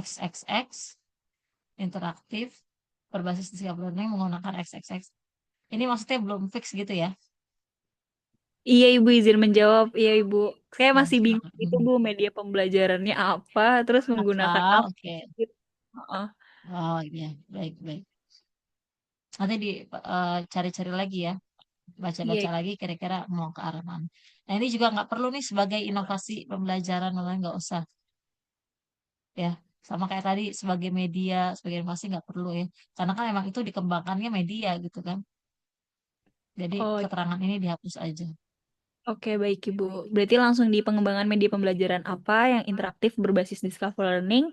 XXX interaktif berbasis discovery learning menggunakan XXX. Ini maksudnya belum fix gitu ya? Iya Ibu izin menjawab. Iya Ibu. Saya Ya, masih bingung itu Bu media pembelajarannya apa, terus menggunakan apa? apa Oke. gitu. Heeh. Oh iya, baik-baik. Nanti cari-cari lagi ya, Iya. baca-baca lagi kira-kira mau ke arah mana. Nah ini juga nggak perlu nih sebagai inovasi pembelajaran online nggak usah ya. Sama kayak tadi sebagai media, sebagai inovasi nggak perlu ya. Karena kan emang itu dikembangkannya media gitu kan. Jadi Oh, keterangan ini dihapus aja. oke baik Ibu. Berarti langsung di pengembangan media pembelajaran apa yang interaktif berbasis discovery learning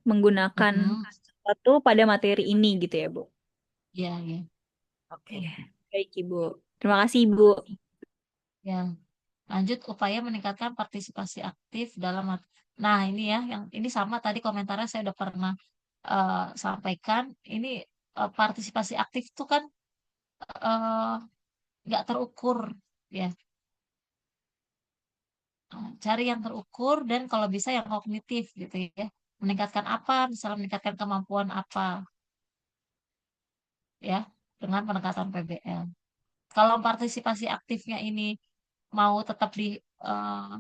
menggunakan Mm-mm. satu pada materi ini gitu ya Bu. Iya, iya. Oke. Tuh. Baik Ibu. Terima kasih Ibu. Ya, lanjut upaya meningkatkan partisipasi aktif dalam Nah, ini ya yang ini sama tadi komentarnya saya udah pernah sampaikan. Ini partisipasi aktif itu kan eh, nggak terukur ya. Cari yang terukur dan kalau bisa yang kognitif gitu ya. Meningkatkan apa? Misalnya meningkatkan kemampuan apa ya dengan pendekatan PBL. Kalau partisipasi aktifnya ini mau tetap eh,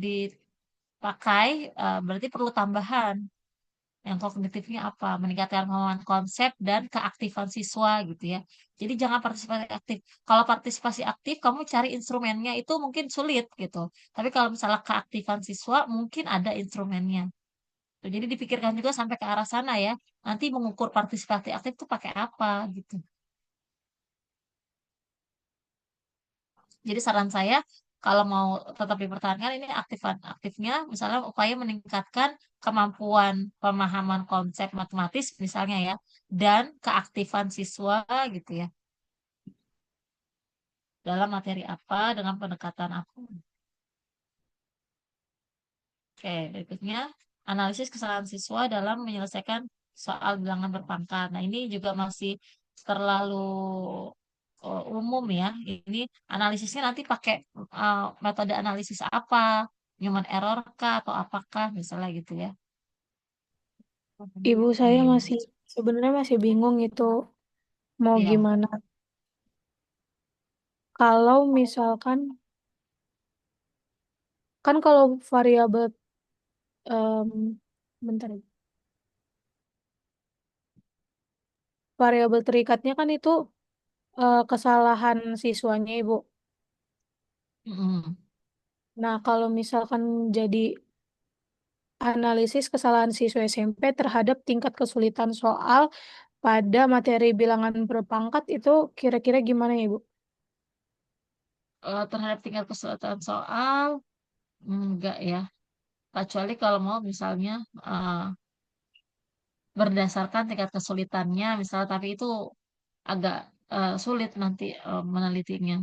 dipakai, berarti perlu tambahan. Yang kognitifnya apa? Meningkatkan pemahaman konsep dan keaktifan siswa gitu ya. Jadi jangan partisipasi aktif. Kalau partisipasi aktif, kamu cari instrumennya itu mungkin sulit gitu. Tapi kalau misalnya keaktifan siswa, mungkin ada instrumennya. Tuh, jadi dipikirkan juga sampai ke arah sana ya. Nanti mengukur partisipasi aktif itu pakai apa gitu. Jadi saran saya kalau mau tetap dipertahankan ini aktifnya misalnya upaya meningkatkan kemampuan pemahaman konsep matematis misalnya ya dan keaktifan siswa gitu ya dalam materi apa dengan pendekatan apa. Oke, berikutnya analisis kesalahan siswa dalam menyelesaikan soal bilangan berpangkat. Nah, ini juga masih terlalu umum ya. Ini analisisnya nanti pakai metode analisis apa? Human error kah atau apakah misalnya gitu ya. Ibu saya Hmm. masih sebenarnya masih bingung itu mau Ya, gimana. Kalau misalkan kan kalau variabel bentar ya. Variabel terikatnya kan itu kesalahan siswanya Ibu. mm-mm. Nah, kalau misalkan jadi analisis kesalahan siswa SMP terhadap tingkat kesulitan soal pada materi bilangan berpangkat itu kira-kira gimana ya, Ibu? Terhadap tingkat kesulitan soal enggak ya. Kecuali kalau mau misalnya eh, berdasarkan tingkat kesulitannya misalnya tapi itu agak sulit nanti menelitinya.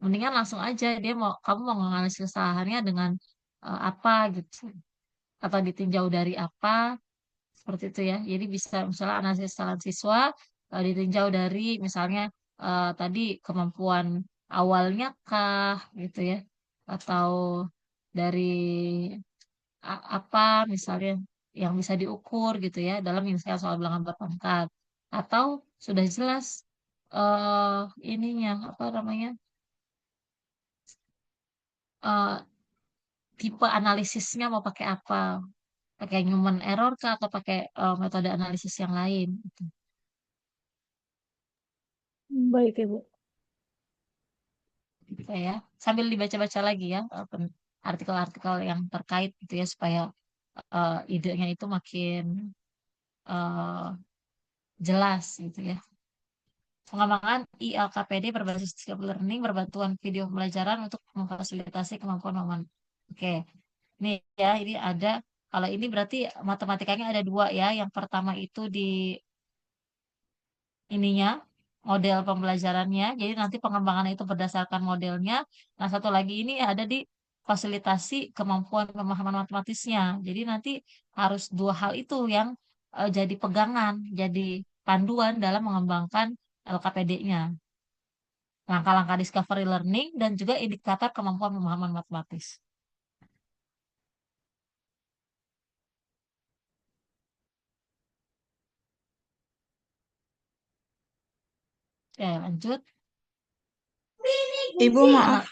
Mendingan langsung aja dia mau kamu mau menganalisis kesalahannya dengan apa gitu atau ditinjau dari apa seperti itu ya. Jadi bisa misalnya analisis kesalahan siswa ditinjau dari misalnya tadi kemampuan awalnya kah gitu ya atau dari apa misalnya yang bisa diukur gitu ya dalam menyelesaikan soal bilangan berpangkat atau sudah jelas eh ininya apa namanya eh tipe analisisnya mau pakai apa pakai human error kah atau pakai metode analisis yang lain gitu. Baik, Ibu. Gitu ya sambil dibaca-baca lagi ya artikel-artikel yang terkait gitu ya supaya idenya itu makin eh, jelas gitu ya. Pengembangan ILKPD berbasis skill learning berbantuan video pembelajaran untuk memfasilitasi kemampuan momen. Oke, ini ya, ini ada. Kalau ini berarti matematikanya ada dua ya. Yang pertama itu di ininya model pembelajarannya. Jadi nanti pengembangan itu berdasarkan modelnya. Nah, satu lagi ini ada di fasilitasi kemampuan pemahaman matematisnya. Jadi nanti harus dua hal itu yang jadi pegangan, jadi panduan dalam mengembangkan LKPD-nya. Langkah-langkah discovery learning dan juga indikator kemampuan pemahaman matematis. Oke, lanjut. Ibu, maaf.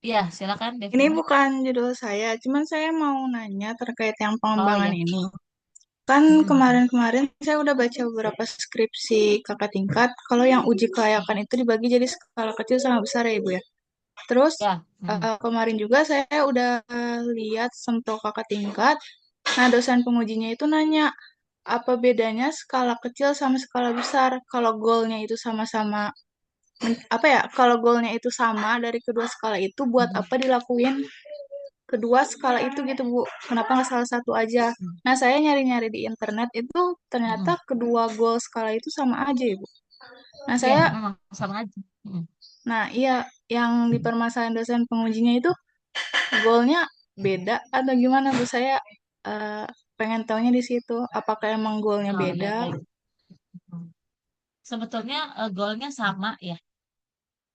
Ya, silakan Ini Devina. bukan judul saya, cuman saya mau nanya terkait yang Oh pengembangan ya. ini. Kan kemarin-kemarin saya udah baca beberapa skripsi kakak tingkat, kalau yang uji kelayakan itu dibagi jadi skala kecil sama besar ya Ibu ya. Terus Ya. kemarin juga saya udah lihat sempro kakak tingkat, nah dosen pengujinya itu nanya, apa bedanya skala kecil sama skala besar? Kalau goalnya itu sama-sama, apa ya, kalau goalnya itu sama dari kedua skala itu, buat apa dilakuin kedua skala itu gitu Bu? Kenapa nggak salah satu aja? Nah saya nyari-nyari di internet itu ternyata kedua goal skala itu sama aja ya Bu. Nah Ya, saya, memang sama aja. nah iya, yang dipermasalahan dosen pengujinya itu goalnya beda atau gimana Bu? Saya eh, pengen taunya di situ. Apakah emang goalnya Oh ya, beda? baik. Sebetulnya goalnya sama ya.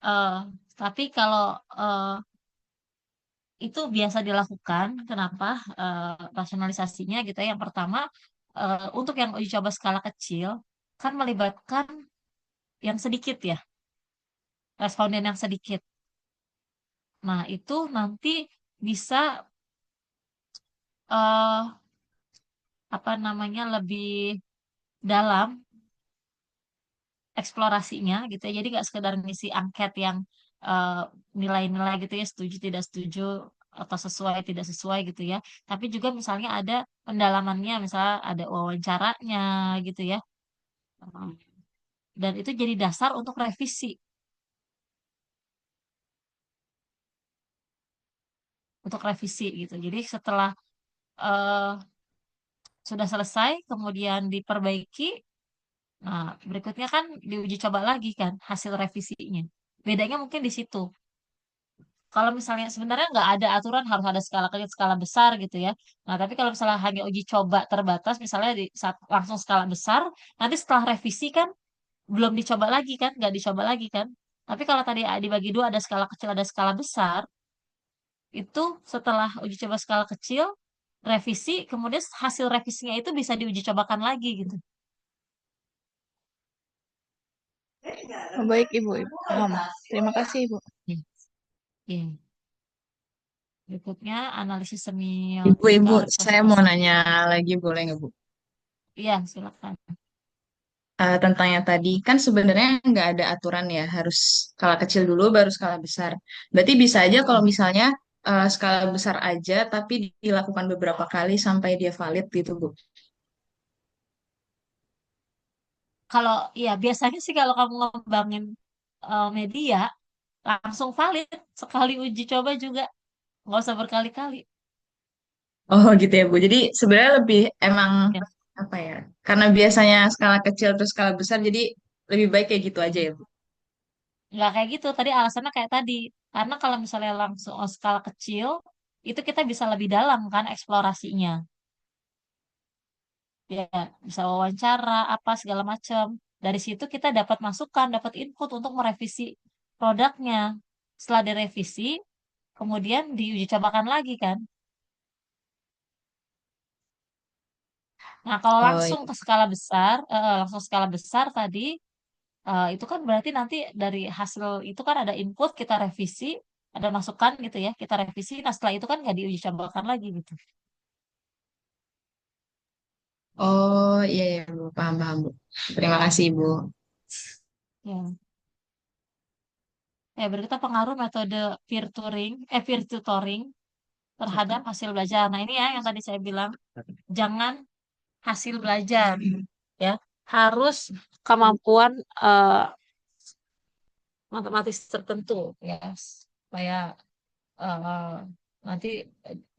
Eh, tapi kalau itu biasa dilakukan, kenapa rasionalisasinya gitu ya. Yang pertama, untuk yang uji coba skala kecil, kan melibatkan yang sedikit ya, responden yang sedikit. Nah, itu nanti bisa eh apa namanya lebih dalam eksplorasinya gitu ya. Jadi nggak sekedar ngisi angket yang eh, nilai-nilai gitu ya, setuju tidak setuju atau sesuai tidak sesuai gitu ya. Tapi juga misalnya ada pendalamannya, misalnya ada wawancaranya gitu ya. Dan itu jadi dasar untuk revisi, gitu. Jadi setelah eh, sudah selesai, kemudian diperbaiki. Nah, berikutnya kan diuji coba lagi kan hasil revisinya. Bedanya mungkin di situ. Kalau misalnya sebenarnya nggak ada aturan harus ada skala kecil, skala besar gitu ya. Nah, tapi kalau misalnya hanya uji coba terbatas, misalnya di saat langsung skala besar, nanti setelah revisi kan belum dicoba lagi kan, nggak dicoba lagi kan. Tapi kalau tadi dibagi dua ada skala kecil, ada skala besar, itu setelah uji coba skala kecil, revisi, kemudian hasil revisinya itu bisa diuji cobakan lagi gitu. Oh, baik Ibu, Ibu paham. Terima kasih Ibu. Oke. Berikutnya analisis Ibu, semiotika saya mau representasi. nanya lagi boleh nggak Bu? Iya, silakan. Tentang yang tadi, kan sebenarnya nggak ada aturan ya, harus skala kecil dulu baru skala besar. Berarti bisa aja kalau misalnya skala besar aja, tapi dilakukan beberapa kali sampai dia valid gitu Bu. Kalau ya biasanya sih kalau kamu ngembangin media langsung valid sekali uji coba juga nggak usah berkali-kali. Oh gitu ya Bu. Jadi sebenarnya lebih emang Ya, apa ya? Karena biasanya skala kecil terus skala besar, jadi lebih baik kayak gitu aja ya Bu. nggak kayak gitu. Tadi alasannya kayak tadi. Karena kalau misalnya langsung skala kecil itu kita bisa lebih dalam kan eksplorasinya. Ya, bisa wawancara apa segala macam. Dari situ kita dapat masukan, dapat input untuk merevisi produknya. Setelah direvisi, kemudian diuji cobakan lagi kan. Nah, kalau Oh langsung iya. ke skala besar, langsung skala besar tadi, itu kan berarti nanti dari hasil itu kan ada input, kita revisi, ada masukan gitu ya, kita revisi. Nah, setelah itu kan nggak diuji cobakan lagi gitu. Oh iya ya Bu, paham paham Bu. Terima kasih Bu. Ya. Berikutnya pengaruh metode peer tutoring. terhadap hasil belajar. Nah, ini ya yang tadi saya bilang, jangan hasil belajar, ya. Harus kemampuan matematis tertentu, ya, supaya eh, nanti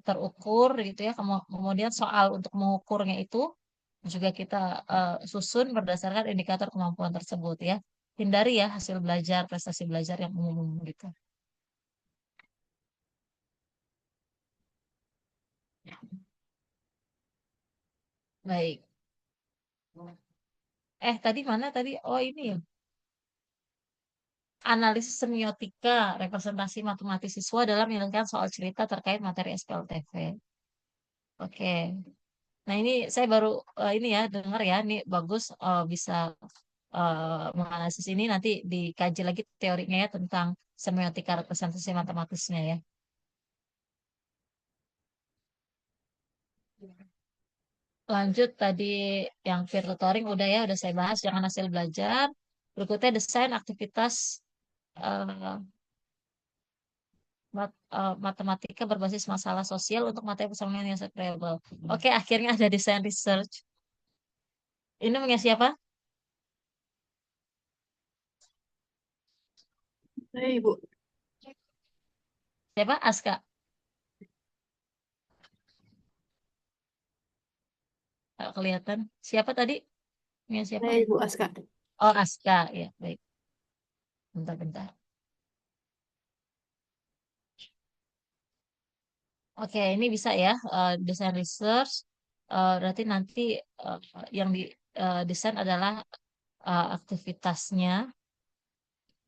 terukur gitu ya. Kemudian soal untuk mengukurnya itu juga kita susun berdasarkan indikator kemampuan tersebut ya. Hindari ya hasil belajar, prestasi belajar yang umum gitu. Baik. Tadi mana tadi? Oh, ini ya. Analisis semiotika representasi matematis siswa dalam menyelesaikan soal cerita terkait materi SPLTV. Oke. Nah, ini saya baru ini ya dengar ya, ini bagus bisa menganalisis ini, nanti dikaji lagi teorinya ya tentang semiotika representasi matematisnya ya. Lanjut tadi yang peer tutoring udah saya bahas, jangan hasil belajar. Berikutnya desain aktivitas eh, matematika berbasis masalah sosial untuk materi persamaan yang variable. Oke, akhirnya ada desain research. Ini punya siapa? Saya Ibu. Siapa? Aska. Kelihatan. Siapa tadi? Punya siapa? Saya Ibu Aska. Oh, Aska. Ya, baik. Bentar-bentar. Oke, ini bisa ya, desain research. Berarti nanti eh, yang di desain adalah aktivitasnya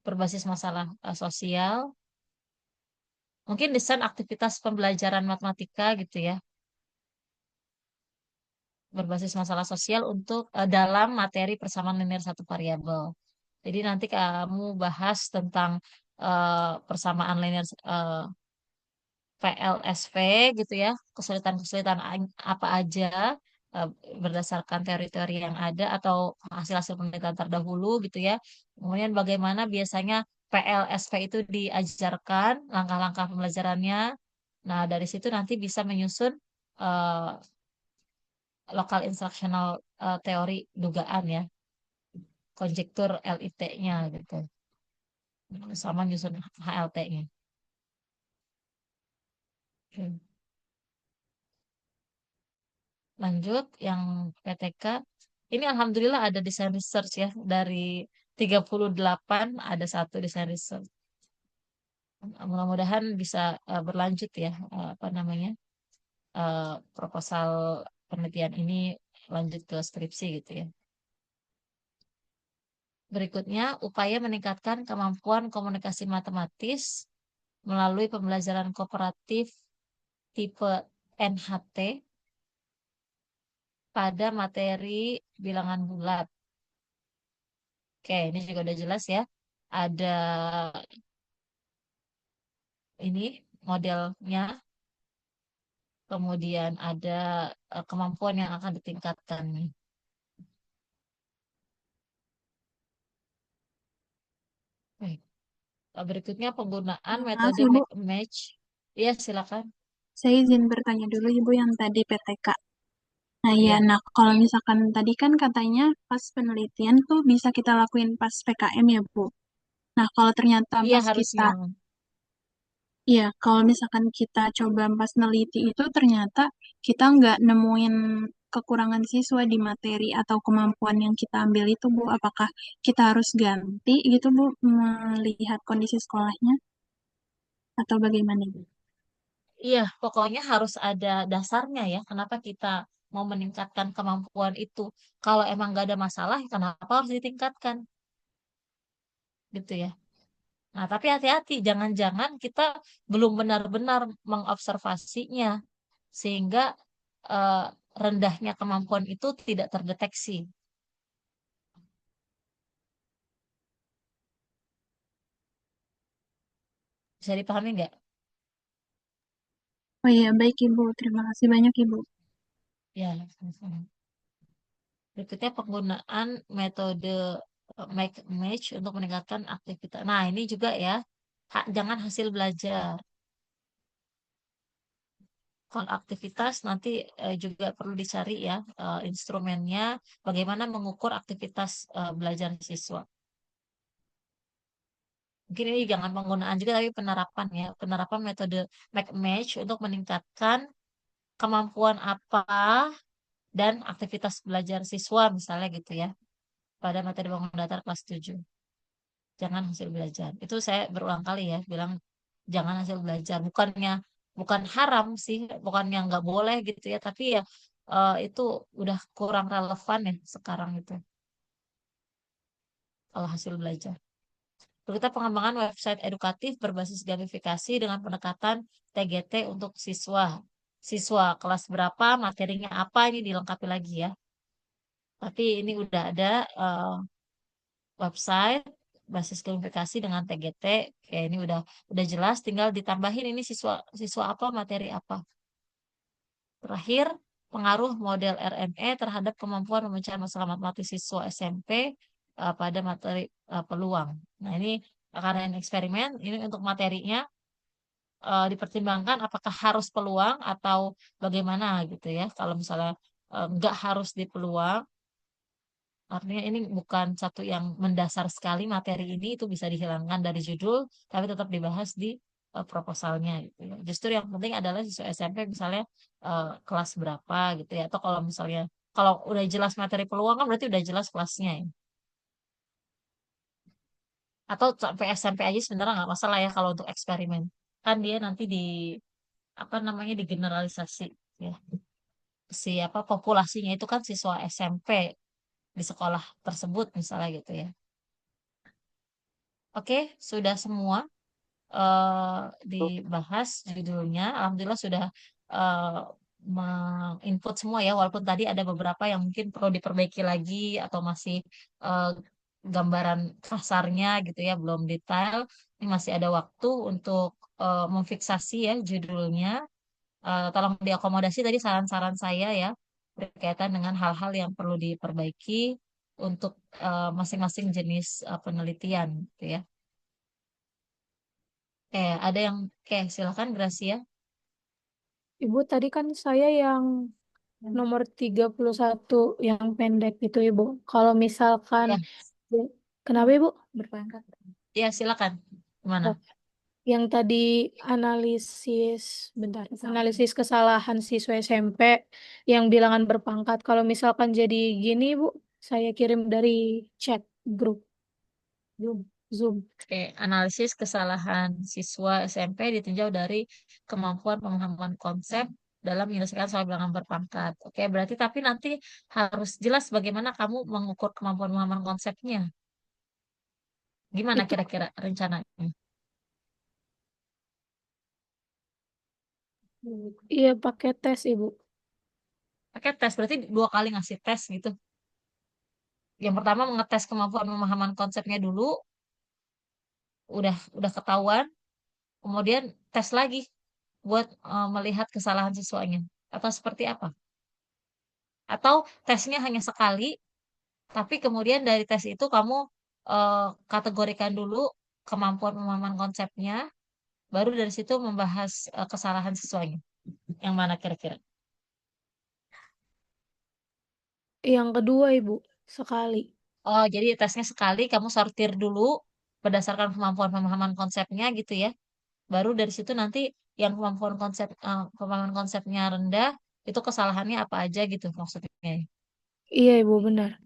berbasis masalah sosial. Mungkin desain aktivitas pembelajaran matematika gitu ya, berbasis masalah sosial untuk dalam materi persamaan linear satu variabel. Jadi nanti kamu bahas tentang persamaan linear PLSV gitu ya, kesulitan-kesulitan apa aja eh, berdasarkan teori-teori yang ada atau hasil-hasil penelitian terdahulu gitu ya. Kemudian bagaimana biasanya PLSV itu diajarkan, langkah-langkah pembelajarannya. Nah, dari situ nanti bisa menyusun eh, lokal instructional teori dugaan ya, konjektur LIT-nya gitu. Sama menyusun HLT-nya. Lanjut yang PTK. Ini alhamdulillah ada desain research ya. Dari 38 ada satu desain research. Mudah-mudahan bisa berlanjut ya apa namanya? Proposal penelitian ini lanjut ke skripsi gitu ya. Berikutnya, upaya meningkatkan kemampuan komunikasi matematis melalui pembelajaran kooperatif tipe NHT pada materi bilangan bulat. Oke, ini juga udah jelas ya. Ada ini modelnya, kemudian ada kemampuan yang akan ditingkatkan nih. Baik. Berikutnya penggunaan Maaf metode Ibu, match. Iya, silakan. saya izin bertanya dulu Ibu yang tadi PTK. Nah ya, Iya, nah kalau misalkan tadi kan katanya pas penelitian tuh bisa kita lakuin pas PKM ya Bu. Nah kalau ternyata iya pas harusnya. kita, ya kalau misalkan kita coba pas neliti itu ternyata kita nggak nemuin kekurangan siswa di materi atau kemampuan yang kita ambil itu Bu, apakah kita harus ganti gitu Bu, melihat kondisi sekolahnya atau bagaimana Bu? Iya, pokoknya harus ada dasarnya ya. Kenapa kita mau meningkatkan kemampuan itu? Kalau emang nggak ada masalah, kenapa harus ditingkatkan? Gitu ya. Nah, tapi hati-hati, jangan-jangan kita belum benar-benar mengobservasinya, sehingga eh, rendahnya kemampuan itu tidak terdeteksi. Bisa dipahami nggak? Oh iya, baik Ibu. Terima kasih banyak Ibu. Ya, sama-sama. Berikutnya penggunaan metode make match untuk meningkatkan aktivitas. Nah, ini juga ya, jangan hasil belajar. Kalau aktivitas nanti juga perlu dicari ya instrumennya, bagaimana mengukur aktivitas belajar siswa. Mungkin ini jangan penggunaan juga tapi penerapan ya, penerapan metode make match untuk meningkatkan kemampuan apa dan aktivitas belajar siswa misalnya gitu ya pada materi bangun datar kelas 7. Jangan hasil belajar. Itu saya berulang kali ya bilang jangan hasil belajar. Bukan haram sih, bukannya nggak boleh gitu ya, tapi ya itu udah kurang relevan ya sekarang itu kalau hasil belajar. Lalu kita pengembangan website edukatif berbasis gamifikasi dengan pendekatan TGT untuk siswa. Siswa kelas berapa, materinya apa, ini dilengkapi lagi ya. Tapi ini udah ada website basis gamifikasi dengan TGT. Oke, ini udah jelas, tinggal ditambahin ini siswa siswa apa, materi apa. Terakhir, pengaruh model RME terhadap kemampuan pemecahan masalah matematik siswa SMP pada materi peluang. Nah, ini karena ini eksperimen, ini untuk materinya dipertimbangkan apakah harus peluang atau bagaimana gitu ya. Kalau misalnya nggak harus di peluang, artinya ini bukan satu yang mendasar sekali, materi ini itu bisa dihilangkan dari judul, tapi tetap dibahas di proposalnya gitu ya. Justru yang penting adalah siswa SMP misalnya kelas berapa gitu ya. Atau kalau misalnya kalau udah jelas materi peluang kan berarti udah jelas kelasnya ya. Atau sampai SMP aja sebenarnya nggak masalah ya kalau untuk eksperimen. Kan dia nanti di apa namanya digeneralisasi ya. Siapa populasinya itu kan siswa SMP di sekolah tersebut misalnya gitu ya. Oke, sudah semua dibahas judulnya. Alhamdulillah sudah eh, menginput semua ya, walaupun tadi ada beberapa yang mungkin perlu diperbaiki lagi atau masih eh, gambaran kasarnya gitu ya, belum detail. Ini masih ada waktu untuk memfiksasi ya judulnya. Tolong diakomodasi tadi saran-saran saya ya berkaitan dengan hal-hal yang perlu diperbaiki untuk masing-masing jenis penelitian gitu ya. Ada yang silakan Gracia. Ibu, tadi kan saya yang nomor 31 yang pendek itu, Ibu. Kalau misalkan, Ya, kenapa Ibu? Berpangkat. ya silakan. Gimana? Oh, yang tadi analisis kesalahan siswa SMP yang bilangan berpangkat. Kalau misalkan jadi gini, Bu, saya kirim dari chat grup Zoom. Oke, analisis kesalahan siswa SMP ditinjau dari kemampuan pemahaman konsep dalam menyelesaikan soal bilangan berpangkat. Oke, berarti tapi nanti harus jelas bagaimana kamu mengukur kemampuan pemahaman konsepnya. Gimana Itu kira-kira rencananya? iya pakai tes, Ibu. Pakai tes, berarti 2 kali ngasih tes gitu. Yang pertama mengetes kemampuan pemahaman konsepnya dulu, udah ketahuan, kemudian tes lagi buat melihat kesalahan siswanya atau seperti apa? Atau tesnya hanya sekali, tapi kemudian dari tes itu kamu kategorikan dulu kemampuan pemahaman konsepnya, baru dari situ membahas kesalahan siswanya. Yang mana kira-kira? Yang kedua, Ibu, sekali. Oh, jadi tesnya sekali, kamu sortir dulu berdasarkan kemampuan pemahaman konsepnya gitu ya. Baru dari situ nanti yang pemahaman konsepnya rendah, itu kesalahannya apa aja gitu maksudnya. Iya, Ibu, benar.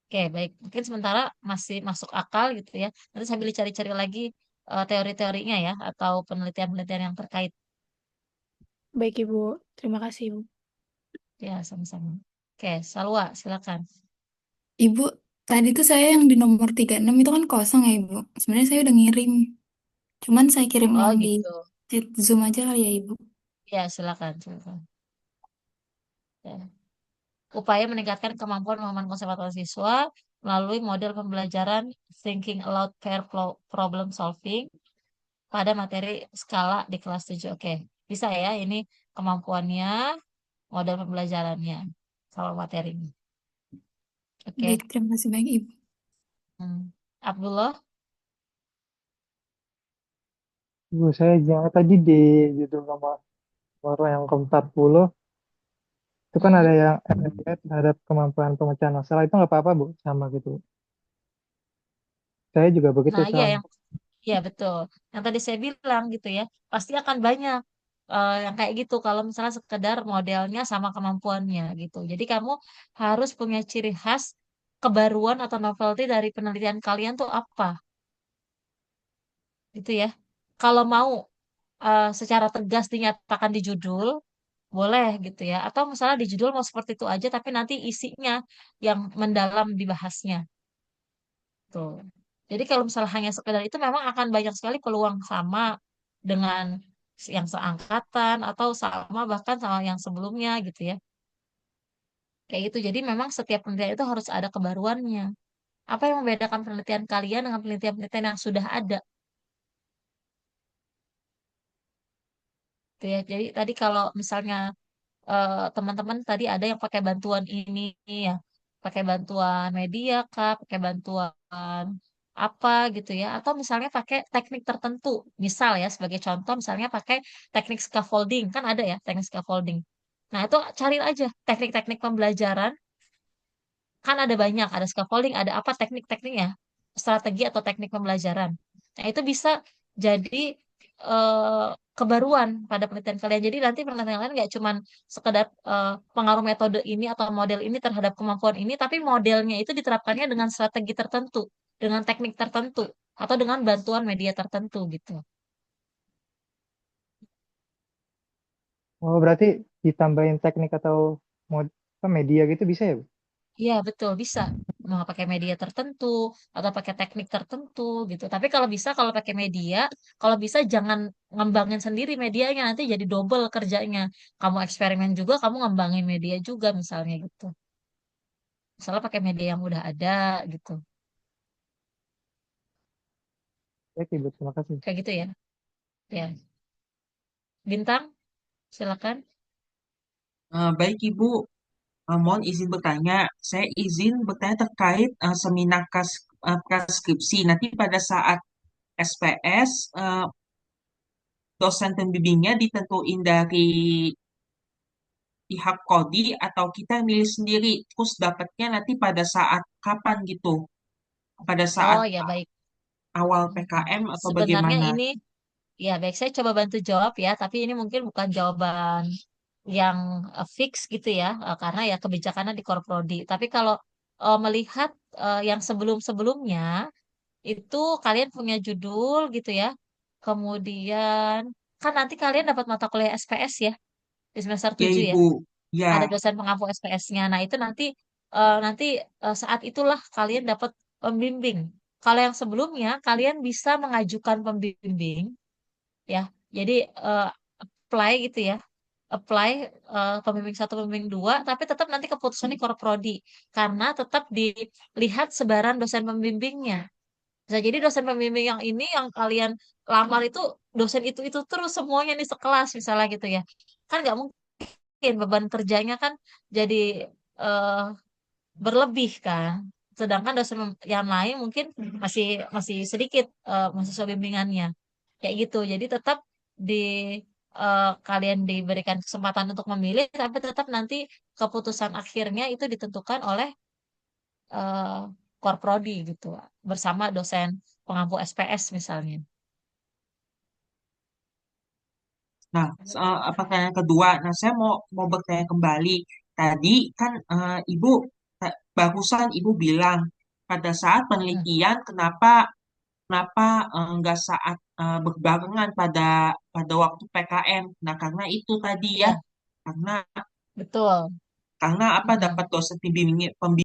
Oke, baik. Mungkin sementara masih masuk akal gitu ya. Nanti sambil cari-cari lagi teori-teorinya ya, atau penelitian-penelitian yang terkait. Baik, Ibu. Terima kasih, Ibu. Ya, sama-sama. Oke, Salwa, silakan. Ibu, tadi tuh saya yang di nomor 36 itu kan kosong ya, Ibu. Sebenarnya saya udah ngirim. Cuman saya kirim Oh, yang di gitu. chat Zoom aja kali ya, Ibu. Ya, silakan. Ya. Upaya meningkatkan kemampuan pemahaman konsep atau siswa melalui model pembelajaran Thinking Aloud Pair Problem Solving pada materi skala di kelas 7. Oke, bisa ya ini kemampuannya, model pembelajarannya, sama materinya. Oke. Baik, terima kasih banyak, Ibu. Abdullah, Ibu saya jangan tadi di judul nomor Baru yang ke-40 itu kan ada yang MLB terhadap kemampuan pemecahan masalah, itu nggak apa-apa Bu, sama gitu. Saya juga begitu Nah, iya soalnya. ya betul. Yang tadi saya bilang gitu ya, pasti akan banyak yang kayak gitu kalau misalnya sekedar modelnya sama kemampuannya gitu. Jadi kamu harus punya ciri khas kebaruan atau novelty dari penelitian kalian tuh apa gitu ya. Kalau mau secara tegas dinyatakan di judul, boleh gitu ya. Atau misalnya di judul mau seperti itu aja, tapi nanti isinya yang mendalam dibahasnya. Tuh. Jadi kalau misalnya hanya sekedar itu memang akan banyak sekali peluang sama dengan yang seangkatan atau sama bahkan sama yang sebelumnya gitu ya. Kayak gitu. Jadi memang setiap penelitian itu harus ada kebaruannya. Apa yang membedakan penelitian kalian dengan penelitian-penelitian yang sudah ada? Gitu ya. Jadi tadi kalau misalnya teman-teman tadi ada yang pakai bantuan ini ya, pakai bantuan media kah, pakai bantuan apa gitu ya, atau misalnya pakai teknik tertentu, misal ya sebagai contoh misalnya pakai teknik scaffolding, kan ada ya teknik scaffolding. Nah itu cari aja teknik-teknik pembelajaran, kan ada banyak, ada scaffolding, ada apa teknik-tekniknya, strategi atau teknik pembelajaran. Nah itu bisa jadi kebaruan pada penelitian kalian. Jadi nanti penelitian kalian nggak cuma sekedar pengaruh metode ini atau model ini terhadap kemampuan ini, tapi modelnya itu diterapkannya dengan strategi tertentu, dengan teknik tertentu, atau dengan bantuan media tertentu gitu. Oh, berarti ditambahin teknik atau media gitu bisa ya Bu? Iya, betul, bisa. Mau pakai media tertentu atau pakai teknik tertentu gitu. Tapi kalau bisa, kalau pakai media, kalau bisa jangan ngembangin sendiri medianya, nanti jadi double kerjanya. Kamu eksperimen juga, kamu ngembangin media juga misalnya gitu. Misalnya pakai media yang udah ada gitu. Oke Ibu, terima kasih. Kayak gitu ya. Ya. Bintang, silakan. Baik Ibu, mohon izin bertanya. Saya izin bertanya terkait seminar skripsi. Nanti pada saat SPS, dosen pembimbingnya ditentuin dari pihak Kodi atau kita milih sendiri, terus dapatnya nanti pada saat kapan gitu? Pada saat Oh ya, baik. awal PKM atau Sebenarnya bagaimana? ini, ya baik, saya coba bantu jawab ya, tapi ini mungkin bukan jawaban yang fix gitu ya, karena ya kebijakannya di Korprodi. Tapi kalau melihat yang sebelum-sebelumnya, itu kalian punya judul gitu ya, kemudian kan nanti kalian dapat mata kuliah SPS ya, di semester Ya 7 ya, Ibu, ya. ada dosen pengampu SPS-nya. Nah itu nanti saat itulah kalian dapat pembimbing. Kalau yang sebelumnya, kalian bisa mengajukan pembimbing ya. Jadi eh, apply gitu ya. Apply pembimbing satu, pembimbing dua, tapi tetap nanti keputusannya Korprodi karena tetap dilihat sebaran dosen pembimbingnya. Bisa jadi dosen pembimbing yang ini yang kalian lamar itu dosen itu terus semuanya nih sekelas misalnya gitu ya. Kan nggak mungkin beban kerjanya kan jadi eh, berlebih kan. Sedangkan dosen yang lain mungkin masih masih sedikit mahasiswa bimbingannya. Kayak gitu. Jadi tetap di kalian diberikan kesempatan untuk memilih, tapi tetap nanti keputusan akhirnya itu ditentukan oleh eh Korprodi gitu, bersama dosen pengampu SPS misalnya. Nah, pertanyaan kedua, nah saya mau bertanya kembali. Tadi kan Ibu barusan Ibu bilang pada saat penelitian kenapa kenapa nggak saat berbarengan pada waktu PKM. Nah, karena itu tadi ya, Iya, karena betul. karena apa dapat dosen pembimbing